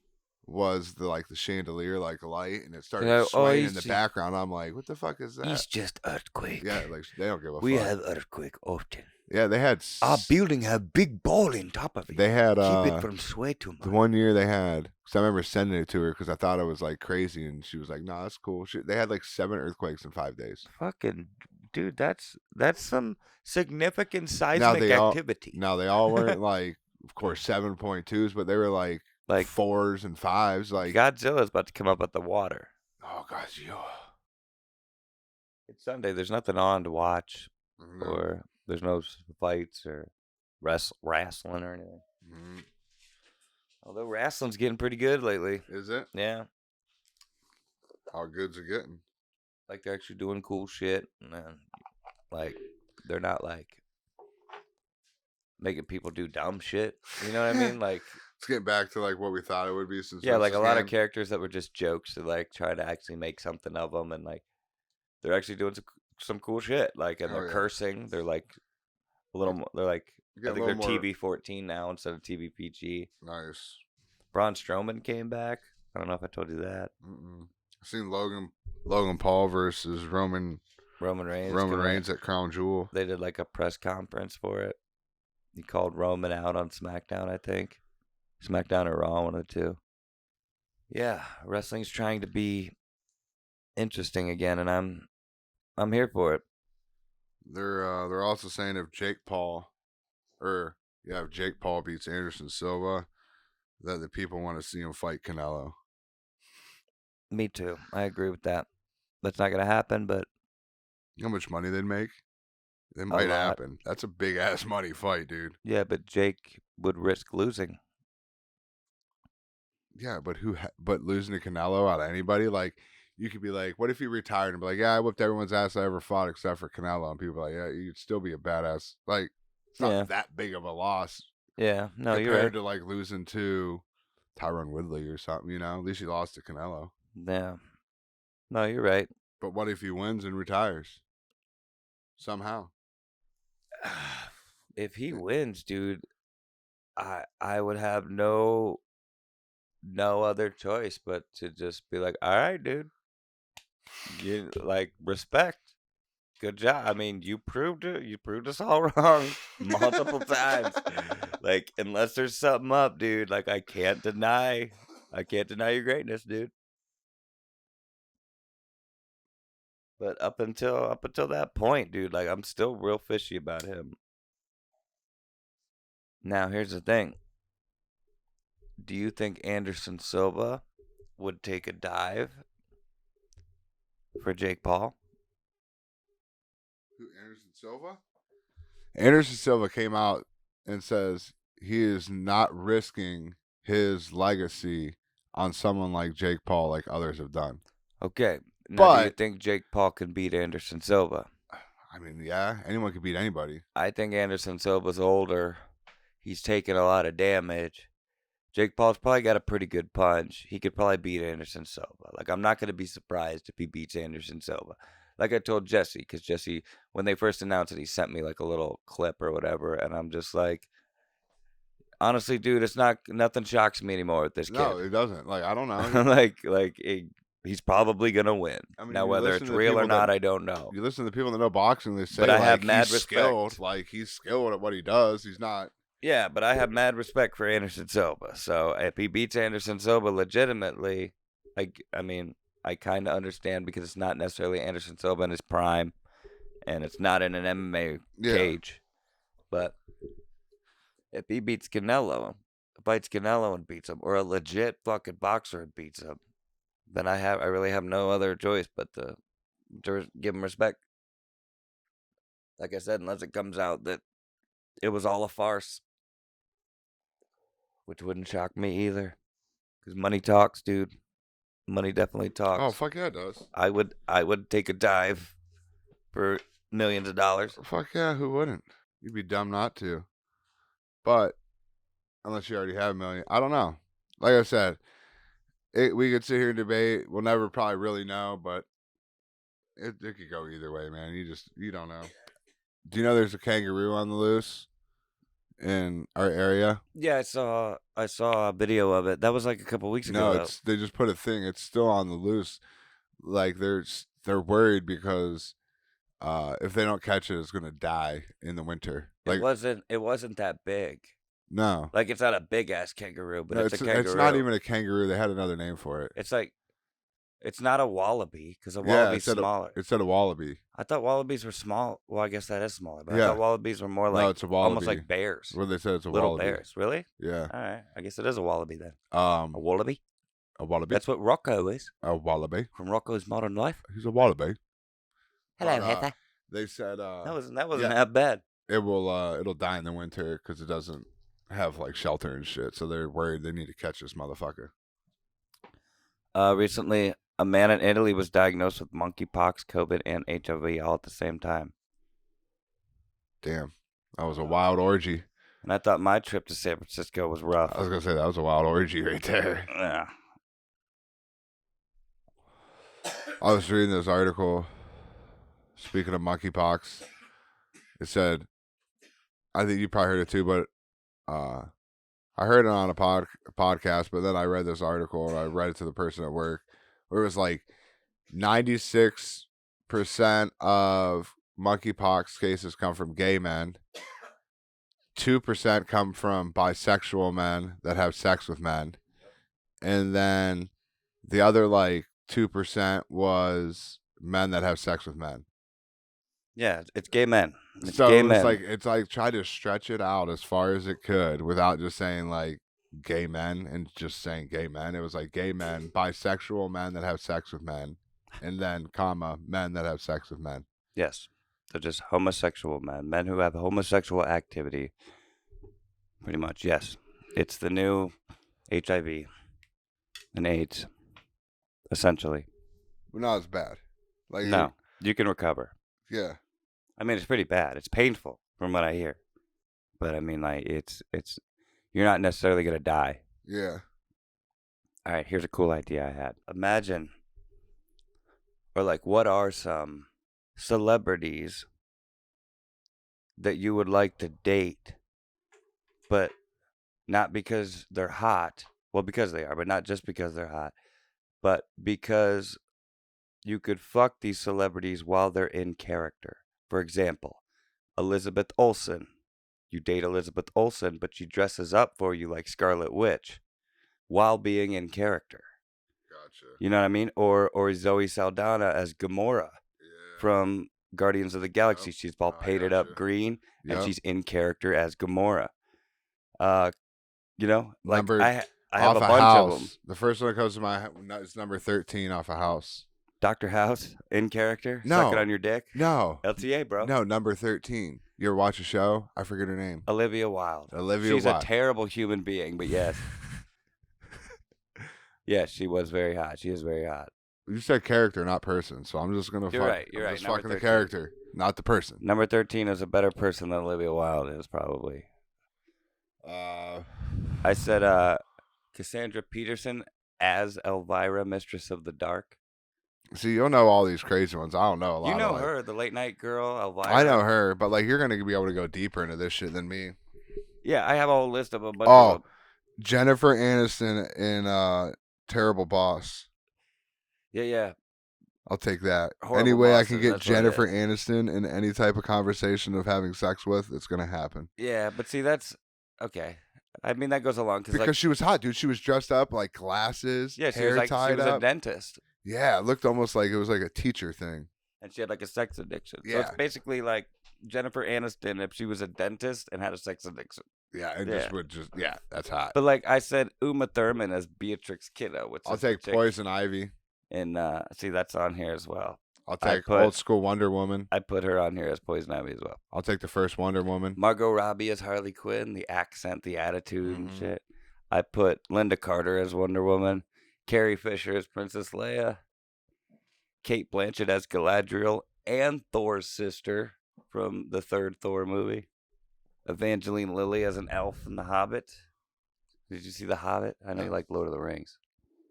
was the chandelier, like a light, and it started Yeah, swaying in the background. I'm like, what the fuck is that? It's just earthquake. Yeah, like they don't give a fuck. We have earthquake often. Yeah, they had. Our building have big ball in top of it. They had keep it from sway too much. The one year they had, because I remember sending it to her because I thought it was like crazy, and she was like, "No, that's cool." They had like 7 earthquakes in 5 days. Fucking dude, that's some significant seismic activity. No, they all weren't like, of course, 7.2s, but they were like 4s and 5s. Like Godzilla's about to come up at the water. Oh, Godzilla! It's Sunday. There's nothing on to watch, or there's no fights or wrestling or anything. Mm-hmm. Although wrestling's getting pretty good lately. Is it? Yeah. How good's it getting? Like they're actually doing cool shit, and then like they're not like making people do dumb shit. You know what I mean? Like it's getting back to like what we thought it would be since. Yeah, like a lot of characters that were just jokes to like try to actually make something of them, and like they're actually doing some cool shit. Like, and they're cursing. They're like a little more. They're like I think they're TV-14 now instead of TV PG. Nice. Braun Strowman came back. I don't know if I told you that. I've seen Logan Paul versus Roman Reigns at Crown Jewel. They did like a press conference for it. He called Roman out on SmackDown, I think. SmackDown or Raw, one of the two. Yeah, wrestling's trying to be interesting again, and I'm here for it. They're also saying if Jake Paul beats Anderson Silva, that the people want to see him fight Canelo. Me too. I agree with that. That's not gonna happen, but how much money they'd make? It might happen. That's a big ass money fight, dude. Yeah, but Jake would risk losing. Yeah, but but losing to Canelo out of anybody, like you could be like, what if he retired and be like, yeah, I whipped everyone's ass I ever fought except for Canelo, and people are like, yeah, you'd still be a badass. Like, It's not that big of a loss. Yeah, no, you're compared right. to like losing to Tyron Woodley or something. You know, at least he lost to Canelo. Yeah, no, you're right. But what if he wins and retires somehow? If he wins, dude, I would have no other choice but to just be like, all right, dude, you like respect. Good job. I mean, you proved it. You proved us all wrong multiple times. Like, unless there's something up, dude. Like, I can't deny your greatness, dude. But up until that point, dude, like I'm still real fishy about him. Now, here's the thing. Do you think Anderson Silva would take a dive for Jake Paul? Who, Anderson Silva? Anderson Silva came out and says he is not risking his legacy on someone like Jake Paul like others have done. Okay. Now, But do you think Jake Paul can beat Anderson Silva? I mean, yeah, anyone can beat anybody. I think Anderson Silva's older. He's taken a lot of damage. Jake Paul's probably got a pretty good punch. He could probably beat Anderson Silva. Like, I'm not going to be surprised if he beats Anderson Silva. Like I told Jesse, because Jesse, when they first announced it, he sent me like a little clip or whatever, and I'm just like, honestly, dude, nothing shocks me anymore with this kid. No, it doesn't. Like, I don't know. He's probably gonna win. I mean, now, whether it's real or not, I don't know. You listen to people that know boxing, they say, but I like, have mad he's respect. skilled. Like, he's skilled at what he does. He's not. Yeah, but I have mad respect for Anderson Silva. So if he beats Anderson Silva legitimately, I mean, I kind of understand because it's not necessarily Anderson Silva in his prime, and it's not in an MMA cage. But if he beats Canelo, fights Canelo and beats him, or a legit fucking boxer and beats him, then I really have no other choice but to give him respect. Like I said, unless it comes out that it was all a farce, which wouldn't shock me either, because money talks, dude. Money definitely talks. Oh, fuck yeah, it does. I would take a dive for millions of dollars. Fuck yeah, who wouldn't? You'd be dumb not to. But unless you already have a million, I don't know. Like I said, we could sit here and debate. We'll never probably really know, but it could go either way, man. You don't know. Do you know there's a kangaroo on the loose in our area? Yeah, I saw a video of it. That was like a couple weeks ago. No, they just put a thing. It's still on the loose. Like they're worried because if they don't catch it, it's gonna die in the winter. Like it wasn't that big. No, like it's not a big ass kangaroo, but no, it's a kangaroo. It's not even a kangaroo. They had another name for it. It's not a wallaby because a wallaby's smaller. It said a wallaby. I thought wallabies were small. Well, I guess that is smaller. But yeah. I thought wallabies were more like it's a wallaby. almost like bears. Well, they said it's a little wallaby. bears. Really? Yeah. All right. I guess it is a wallaby then. A wallaby. A wallaby. That's what Rocco is. A wallaby. From Rocco's Modern Life. He's a wallaby. Hello, Heather. They said that wasn't that bad. It'll die in the winter because it doesn't have like shelter and shit. So they're worried they need to catch this motherfucker. Recently, a man in Italy was diagnosed with monkeypox, COVID, and HIV all at the same time. Damn, that was a wild orgy. And I thought my trip to San Francisco was rough. I was gonna say that was a wild orgy right there. Yeah. I was reading this article. Speaking of monkeypox, it said, I think you probably heard it too, but I heard it on a podcast, but then I read this article and I read it to the person at work where it was like 96% of monkeypox cases come from gay men. 2% come from bisexual men that have sex with men. And then the other like 2% was men that have sex with men. Yeah, it's gay men. It's like try to stretch it out as far as it could without just saying like gay men and just saying gay men. It was like gay men, bisexual men that have sex with men, and then comma men that have sex with men. Yes, so just homosexual men who have homosexual activity. Pretty much, yes. It's the new HIV and AIDS, essentially. Well, not as bad. Like no, you can recover. Yeah. I mean, it's pretty bad. It's painful from what I hear. But I mean, like, it's you're not necessarily gonna die. Yeah. All right, here's a cool idea I had. Imagine, or like, what are some celebrities that you would like to date, but not because they're hot. Well, because they are, but not just because they're hot, but because you could fuck these celebrities while they're in character. For example, Elizabeth Olsen. You date Elizabeth Olsen, but she dresses up for you like Scarlet Witch while being in character. Gotcha. You know what I mean? Or Zoe Saldana as Gamora from Guardians of the Galaxy. Yep. She's all painted up green, and she's in character as Gamora. You know, like I have a bunch of them. The first one that comes to my head is number 13 off a House. Dr. House in character? No. Suck it on your dick? No. LTA, bro. No, number 13. You ever watch a show? I forget her name. Olivia Wilde. She's a terrible human being, but yes. Yes, she was very hot. She is very hot. You said character, not person, so I'm just going to You're right. You're right. Just fucking the character, not the person. Number 13 is a better person than Olivia Wilde is, probably. I said Cassandra Peterson as Elvira, Mistress of the Dark. See, you'll know all these crazy ones. I don't know a lot. You know of, her, the late night girl, Elvira. I know her, but like you're going to be able to go deeper into this shit than me. Yeah, I have a whole list of a bunch of them. Jennifer Aniston in Terrible Boss. Yeah. I'll take that. Horrible Any way I Bosses, can get that's Jennifer Aniston in any type of conversation of having sex with, it's going to happen. Yeah, but see, that's okay. I mean, that goes along because like, she was hot, dude. She was dressed up like glasses, hair tied she was up. A dentist. Yeah, it looked almost like it was like a teacher thing. And she had like a sex addiction. Yeah. So it's basically like Jennifer Aniston if she was a dentist and had a sex addiction. Yeah, and that's hot. But like I said, Uma Thurman as Beatrix Kiddo. Which I'll take Poison Ivy. And see, that's on here as well. I'll take old school Wonder Woman. I put her on here as Poison Ivy as well. I'll take the first Wonder Woman. Margot Robbie as Harley Quinn, the accent, the attitude and shit. I put Linda Carter as Wonder Woman. Carrie Fisher as Princess Leia. Kate Blanchett as Galadriel and Thor's sister from the third Thor movie. Evangeline Lilly as an elf in The Hobbit. Did you see The Hobbit? I know you like Lord of the Rings.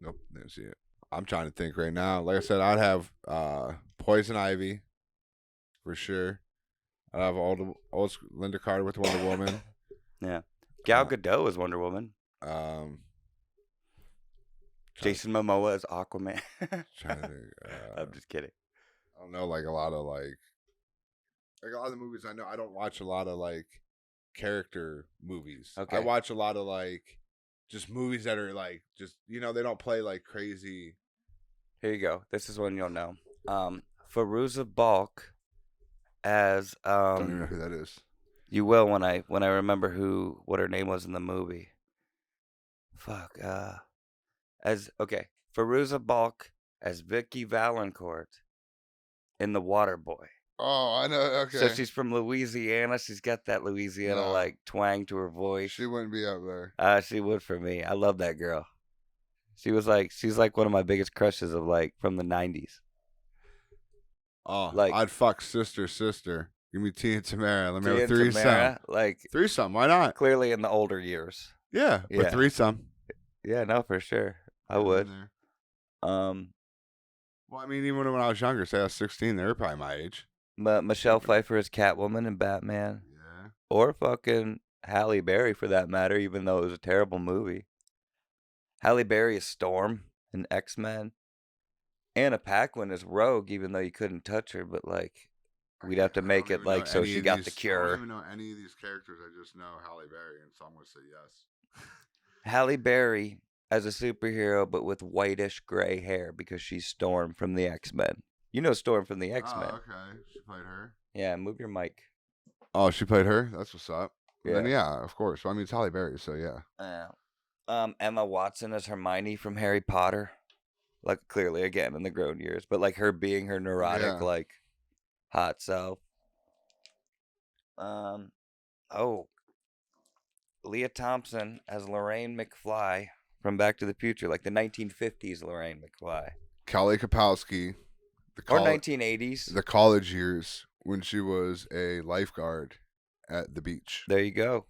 Nope, didn't see it. I'm trying to think right now. Like I said, I'd have Poison Ivy for sure. I'd have old Linda Carter with Wonder Woman. Yeah. Gal Gadot as Wonder Woman. Jason Momoa as Aquaman. Trying to think, I'm just kidding. I don't know, like a lot of the movies I know. I don't watch a lot of like character movies. Okay. I watch a lot of like just movies that are like just they don't play like crazy. Here you go. This is one you'll know. Fairuza Balk as Don't even know who that is. You will when I remember what her name was in the movie. Fuck. Fairuza Balk as Vicky Valancourt in The Waterboy. Oh, I know. Okay. So she's from Louisiana. She's got that Louisiana like twang to her voice. She wouldn't be up there. She would for me. I love that girl. She's like one of my biggest crushes of like from the 90s. Oh, like I'd fuck sister. Give me Tia and Tamara. Let me have a threesome. Like threesome. Why not? Clearly in the older years. Yeah, but threesome. Yeah, no, for sure. I would. Well, I mean, even when I was younger, say I was 16, they were probably my age. But Michelle Pfeiffer as Catwoman in Batman. Yeah. Or fucking Halle Berry for that matter, even though it was a terrible movie. Halle Berry is Storm in X-Men. Anna Paquin is Rogue, even though you couldn't touch her, but like we'd have to make it like so she got the cure. I don't even know any of these characters. I just know Halle Berry, and so I'm gonna say yes. Halle Berry as a superhero, but with whitish gray hair because she's Storm from the X-Men. You know Storm from the X-Men. Oh, okay. She played her. Yeah, move your mic. Oh, she played her? That's what's up. Yeah. Then, yeah, of course. Well, I mean, it's Halle Berry, so yeah. Emma Watson as Hermione from Harry Potter. Like, clearly, again, in the grown years. But, like, her being her neurotic, like, hot self. Leah Thompson as Lorraine McFly from Back to the Future. Like, the 1950s Lorraine McFly. Kelly Kapowski. Or 1980s. The college years when she was a lifeguard at the beach. There you go.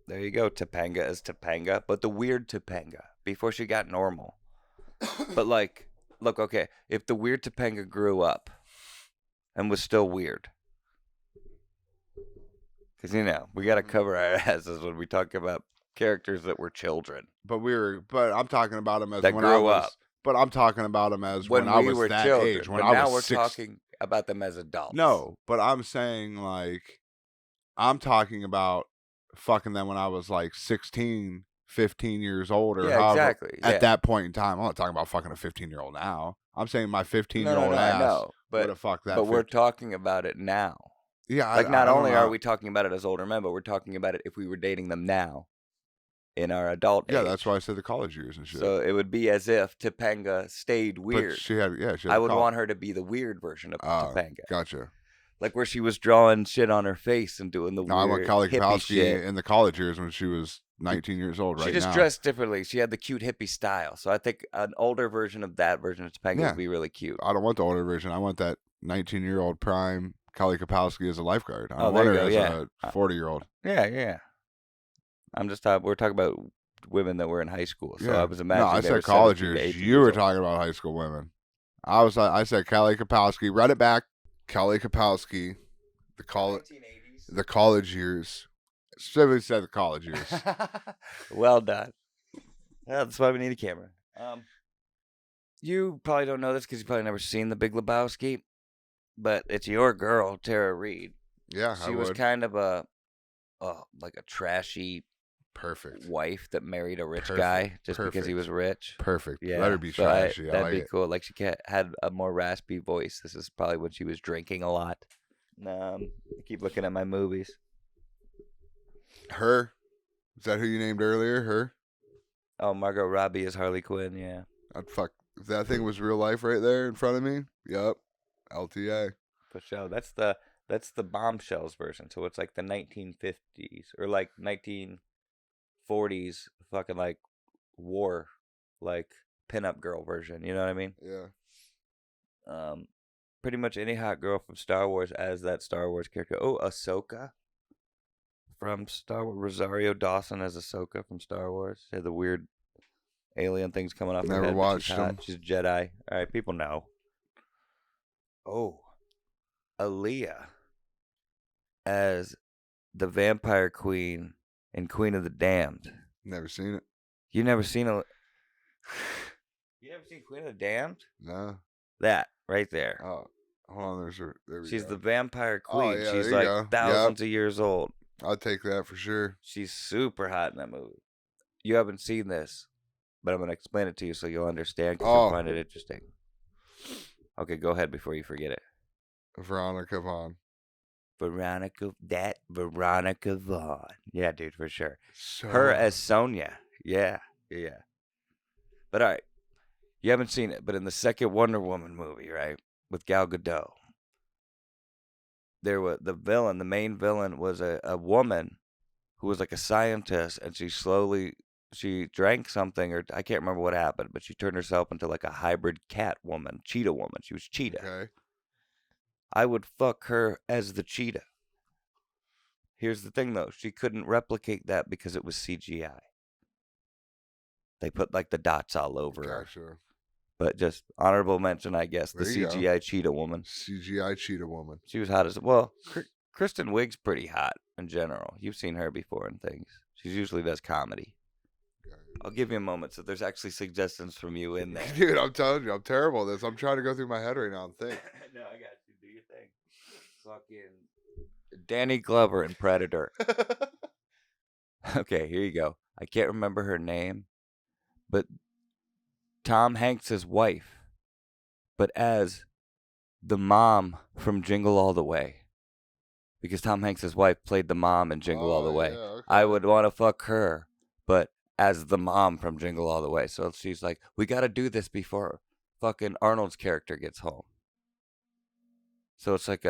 There you go. Topanga is Topanga, but the weird Topanga before she got normal. But like, look, okay, if the weird Topanga grew up and was still weird, because we got to cover our asses when we talk about characters that were children. But I'm talking about them as that when grew I was. up. But I'm talking about them as when I we was were that children. age. When but I now was we're 6. talking about them as adults. No, but I'm saying like, I'm talking about fucking them when I was like 16, 15 years old or however. Exactly. At that point in time, I'm not talking about fucking a 15-year-old now. I'm saying my 15-year-old ass would have fucked that. But we're talking about it now. Yeah, like not only are we talking about it as older men, but we're talking about it if we were dating them now, in our adult age. Yeah, that's why I said the college years and shit. So it would be as if Topanga stayed weird. But she had I would want her to be the weird version of Topanga. Gotcha. Like where she was drawing shit on her face and doing the weird I want Kylie hippie Kapowski shit. in the college years when she was 19 years old. She just dressed differently. She had the cute hippie style. So I think an older version of that version of Topanga would be really cute. I don't want the older version. I want that 19-year-old prime Kylie Kapowski as a lifeguard. I don't want her as a 40-year-old. Yeah. I'm just we're talking about women that were in high school. So I was imagining. No, I said college years. You were talking about high school women. I said Kylie Kapowski. Run it back. Kylie Kapowski. The college years. Specifically said the college years. Well done. Yeah, that's why we need a camera. You probably don't know this because you've probably never seen The Big Lebowski, but it's your girl, Tara Reid. Yeah, she was kind of a trashy, perfect wife that married a rich guy just because he was rich. Perfect. Yeah, let her be trashy. That'd be cool. Like she had a more raspy voice. This is probably when she was drinking a lot. I keep looking at my movies. Her? Is that who you named earlier? Her? Oh, Margot Robbie is Harley Quinn. Yeah. I'd fuck if that thing was real life right there in front of me. Yep. LTA. For sure. That's the Bombshells version. So it's like the 1950s or like 1940s fucking like war, like pinup girl version. You know what I mean? Yeah. Pretty much any hot girl from Star Wars as that Star Wars character. Oh, Ahsoka from Star Wars. Rosario Dawson as Ahsoka from Star Wars. She had the weird alien things coming off her head. Never watched them. She's a Jedi. All right, people know. Oh, Leah as the vampire queen in Queen of the Damned. Never seen it. You never seen You never seen Queen of the Damned? No. That right there. Oh, hold on. There we She's go. the vampire queen. Oh, yeah, She's there you like go. thousands of years old. I'll take that for sure. She's super hot in that movie. You haven't seen this, but I'm going to explain it to you so you'll understand because you'll find it interesting. Okay, go ahead before you forget it. Veronica Vaughn. Veronica Vaughn. Yeah, dude, for sure. So... Her as Sonya. Yeah. But all right, you haven't seen it, but in the second Wonder Woman movie, right, with Gal Gadot, there was the main villain was a woman who was like a scientist, and she drank something, or I can't remember what happened, but she turned herself into like a hybrid cat woman, cheetah woman. She was cheetah. Okay. I would fuck her as the cheetah. Here's the thing, though. She couldn't replicate that because it was CGI. They put like the dots all over her. Gotcha. But just honorable mention, I guess, the CGI cheetah woman. CGI cheetah woman. She was hot as well. Kristen Wiig's pretty hot in general. You've seen her before in things. She usually does comedy. I'll give you a moment so there's actually suggestions from you in there. Dude, I'm telling you, I'm terrible at this. I'm trying to go through my head right now and think. No, I got you. Do your thing. Fucking Danny Glover in Predator. Okay, here you go. I can't remember her name, but Tom Hanks' wife, but as the mom from Jingle All the Way. Because Tom Hanks' wife played the mom in Jingle All the Way. Yeah, okay. I would want to fuck her, but as the mom from Jingle All the Way. So she's like, we got to do this before fucking Arnold's character gets home. So it's like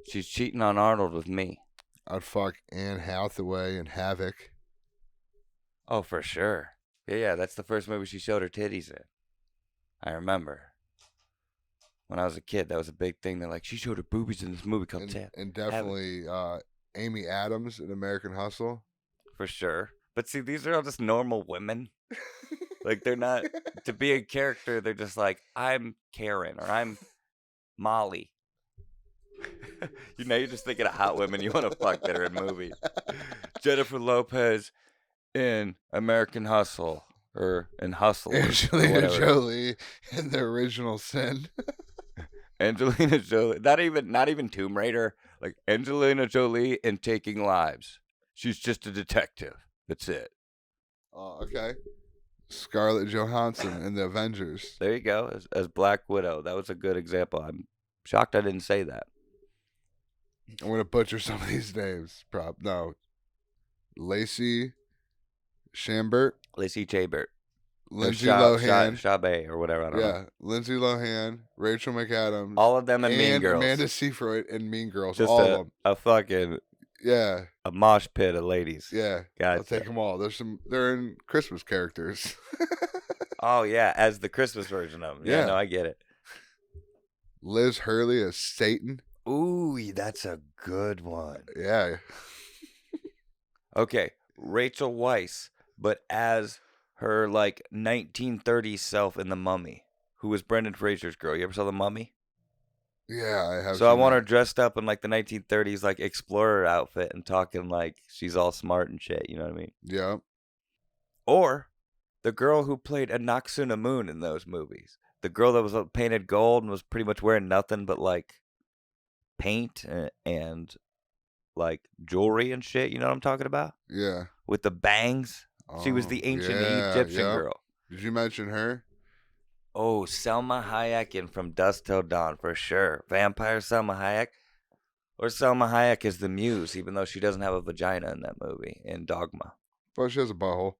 she's cheating on Arnold with me. I'd fuck Anne Hathaway and Havoc. Oh, for sure. Yeah, that's the first movie she showed her titties in. I remember. When I was a kid, that was a big thing. They're like, she showed her boobies in this movie called And definitely Amy Adams in American Hustle. For sure. But see, these are all just normal women. Like, they're not, to be a character, they're just like, I'm Karen or I'm Molly. You're just thinking of hot women you want to fuck that are in movies. Jennifer Lopez in American Hustle or in Hustle. Angelina Jolie in The Original Sin. Angelina Jolie. Not even Tomb Raider. Like, Angelina Jolie in Taking Lives. She's just a detective. That's it. Oh, okay. Scarlett Johansson in The Avengers. There you go. As Black Widow. That was a good example. I'm shocked I didn't say that. I'm going to butcher some of these names. No. Lacey Chambert. Lacey Chabert. Lindsay Lohan. Chabet or whatever. I don't know. Lindsay Lohan. Rachel McAdams. All of them in Mean Girls. Amanda Seyfried in Mean Girls. Just all of them. A fucking... Yeah. A mosh pit of ladies. Yeah. Gotcha. I'll take them all. They're in Christmas characters. Oh, yeah. As the Christmas version of them. Yeah, no, I get it. Liz Hurley as Satan. Ooh, that's a good one. Yeah. Okay. Rachel Weisz, but as her, 1930s self in The Mummy, who was Brendan Fraser's girl. You ever saw The Mummy? Yeah, I have. So I want her dressed up in, the 1930s, explorer outfit and talking like she's all smart and shit. You know what I mean? Yeah. Or the girl who played Anaxuna Moon in those movies. The girl that was painted gold and was pretty much wearing nothing but, paint and jewelry and shit. You know what I'm talking about? Yeah. With the bangs. She was the ancient Egyptian girl. Did you mention her? Oh, Selma Hayek in From Dusk Till Dawn, for sure. Vampire Selma Hayek. Or Selma Hayek is the muse, even though she doesn't have a vagina in that movie, in Dogma. Well, she has a butthole.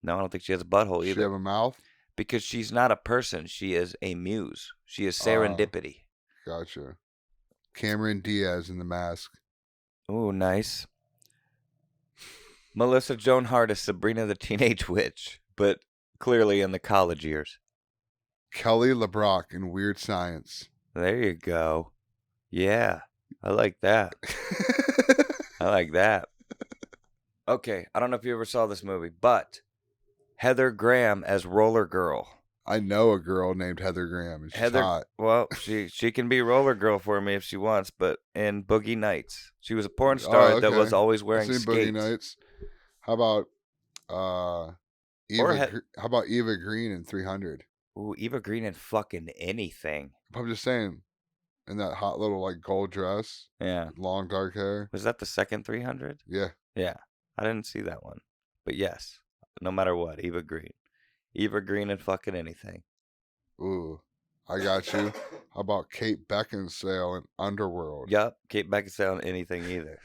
No, I don't think she has a butthole either. She have a mouth? Because she's not a person. She is a muse. She is serendipity. Gotcha. Cameron Diaz in The Mask. Ooh, nice. Melissa Joan Hart is Sabrina the Teenage Witch, but clearly in the college years. Kelly LeBrock in Weird Science. There you go. Yeah, I like that. I like that. Okay, I don't know if you ever saw this movie, but Heather Graham as Roller Girl. I know a girl named Heather Graham, and she's hot. Well, she can be Roller Girl for me if she wants, but in Boogie Nights. She was a porn star that was always wearing skates. Boogie Nights. How about how about Eva Green in 300? Ooh, Eva Green in fucking anything. I'm just saying, in that hot little gold dress. Yeah. Long dark hair. Was that the second 300? Yeah. Yeah. I didn't see that one. But yes, no matter what, Eva Green. Eva Green in fucking anything. Ooh, I got you. How about Kate Beckinsale in Underworld? Yup, Kate Beckinsale in anything either.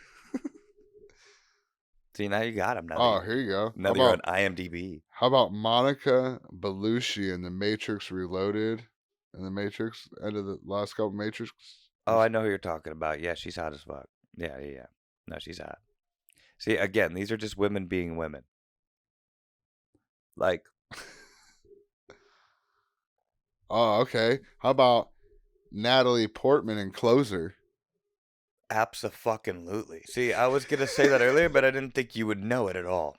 See, now you got him. Here you go. Now you're on IMDb. How about Monica Bellucci in The Matrix Reloaded? In The Matrix, end of the last couple Matrix. Oh, I know who you're talking about. Yeah, she's hot as fuck. Yeah. No, she's hot. See, again, these are just women being women. Oh, okay. How about Natalie Portman in Closer? Abso-fucking-lutely. See, I was going to say that earlier, but I didn't think you would know it at all.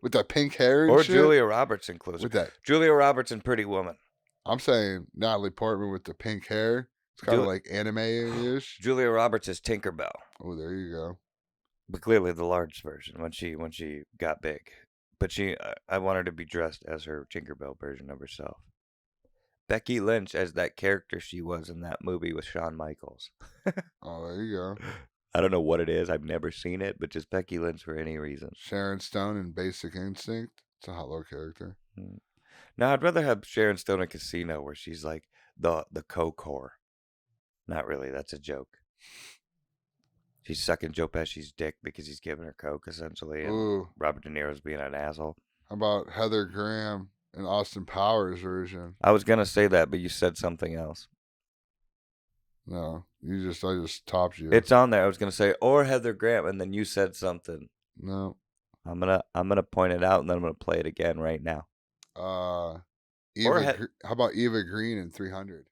With that pink hair and or shit? Julia Roberts in Closer. With that. Julia Roberts in Pretty Woman. I'm saying Natalie Portman with the pink hair. It's kind of like anime-ish. Julia Roberts is Tinkerbell. Oh, there you go. But clearly the large version when she got big. But I want her to be dressed as her Tinkerbell version of herself. Becky Lynch as that character she was in that movie with Shawn Michaels. Oh, there you go. I don't know what it is. I've never seen it, but just Becky Lynch for any reason. Sharon Stone in Basic Instinct. It's a hot little character. No, I'd rather have Sharon Stone in Casino where she's like the co-core. Not really. That's a joke. She's sucking Joe Pesci's dick because he's giving her coke, essentially. And Ooh. Robert De Niro's being an asshole. How about Heather Graham in Austin Powers version? I was going to say that, but you said something else. No, I just topped you. It's on there. I was going to say, or Heather Graham, and then you said something. No. I'm gonna point it out, and then I'm going to play it again right now. How about Eva Green in 300?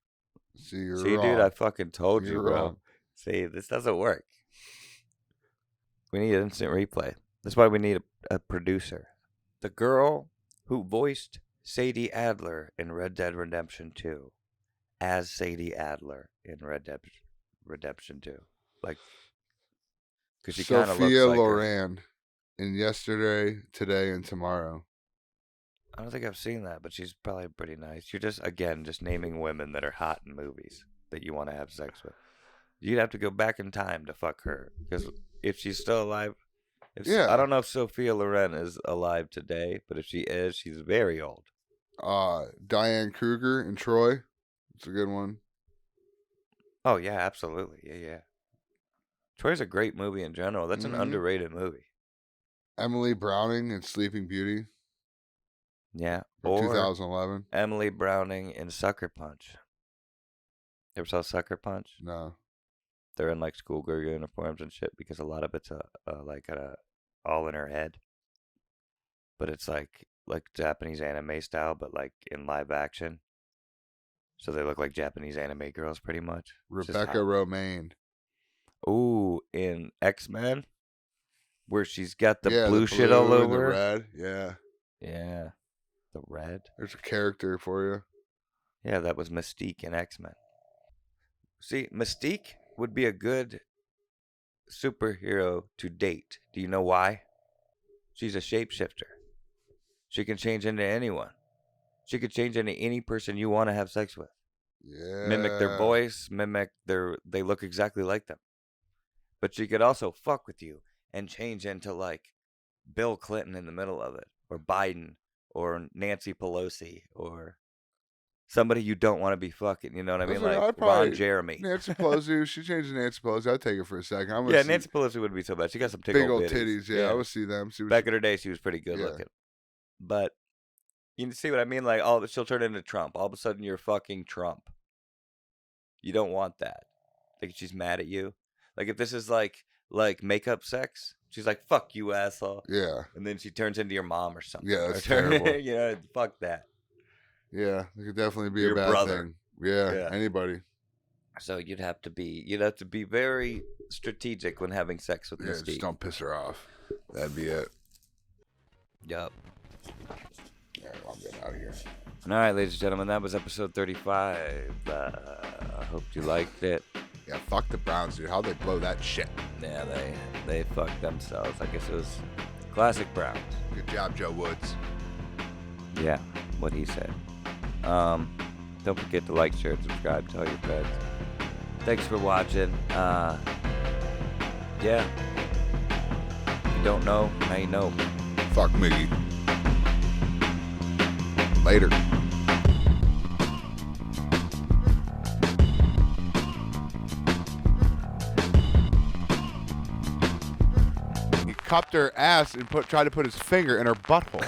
See, wrong. Dude, I fucking told you, bro. Wrong. See, this doesn't work. We need instant replay. That's why we need a producer. The girl who voiced Sadie Adler in Red Dead Redemption 2 as Sadie Adler in Red Dead Redemption 2. Like, because she kind of looks Sophia like her. Loren in Yesterday, Today, and Tomorrow. I don't think I've seen that, but she's probably pretty nice. You're just naming women that are hot in movies that you want to have sex with. You'd have to go back in time to fuck her, because if she's still alive, I don't know if Sophia Loren is alive today, but if she is, she's very old. Diane Kruger in Troy. It's a good one. Oh yeah, absolutely, yeah. Troy's a great movie in general. That's an underrated movie. Emily Browning in Sleeping Beauty. Yeah, or 2011. Emily Browning in Sucker Punch. You ever saw Sucker Punch? No. They're in like schoolgirl uniforms and shit because a lot of it's all in her head. But it's like Japanese anime style, but like in live action. So they look like Japanese anime girls pretty much. Rebecca Romaine. Ooh, in X-Men, where she's got the blue shit all over. The red, yeah. Yeah, the red. There's a character for you. Yeah, that was Mystique in X-Men. See, Mystique would be a good superhero to date. Do you know why? She's a shapeshifter. She can change into anyone. She could change into any person you want to have sex with. Yeah. Mimic their voice, they look exactly like them. But she could also fuck with you and change into like Bill Clinton in the middle of it, or Biden, or Nancy Pelosi, or somebody you don't want to be fucking. You know what I mean? Like Ron Jeremy. Nancy Pelosi. She changed to Nancy Pelosi. I'd take her for a second. Nancy Pelosi wouldn't be so bad. She got some big old titties. Yeah, I would see them. Back in her day, she was pretty good looking. But you see what I mean? Like, she'll turn into Trump. All of a sudden, you're fucking Trump. You don't want that. Like, she's mad at you. Like, if this is like makeup sex, she's like, "Fuck you, asshole." Yeah. And then she turns into your mom or something. Yeah, that's terrible. Fuck that. Yeah, it could definitely be your a bad brother. thing. Yeah, anybody. So you'd have to be very strategic when having sex with Mystique. Just don't piss her off. That'd be it. Yup. Yeah, I'm getting out of here. All right, ladies and gentlemen, that was episode 35. I hope you liked it. Yeah, fuck the Browns, dude. How'd they blow that shit? Yeah, they fucked themselves. I guess it was classic Browns. Good job, Joe Woods. Yeah, what he said. Don't forget to like, share, and subscribe. Tell your friends. Thanks for watching. Yeah. If you don't know, now you know. Fuck Miggy. Later. He cupped her ass and tried to put his finger in her butthole.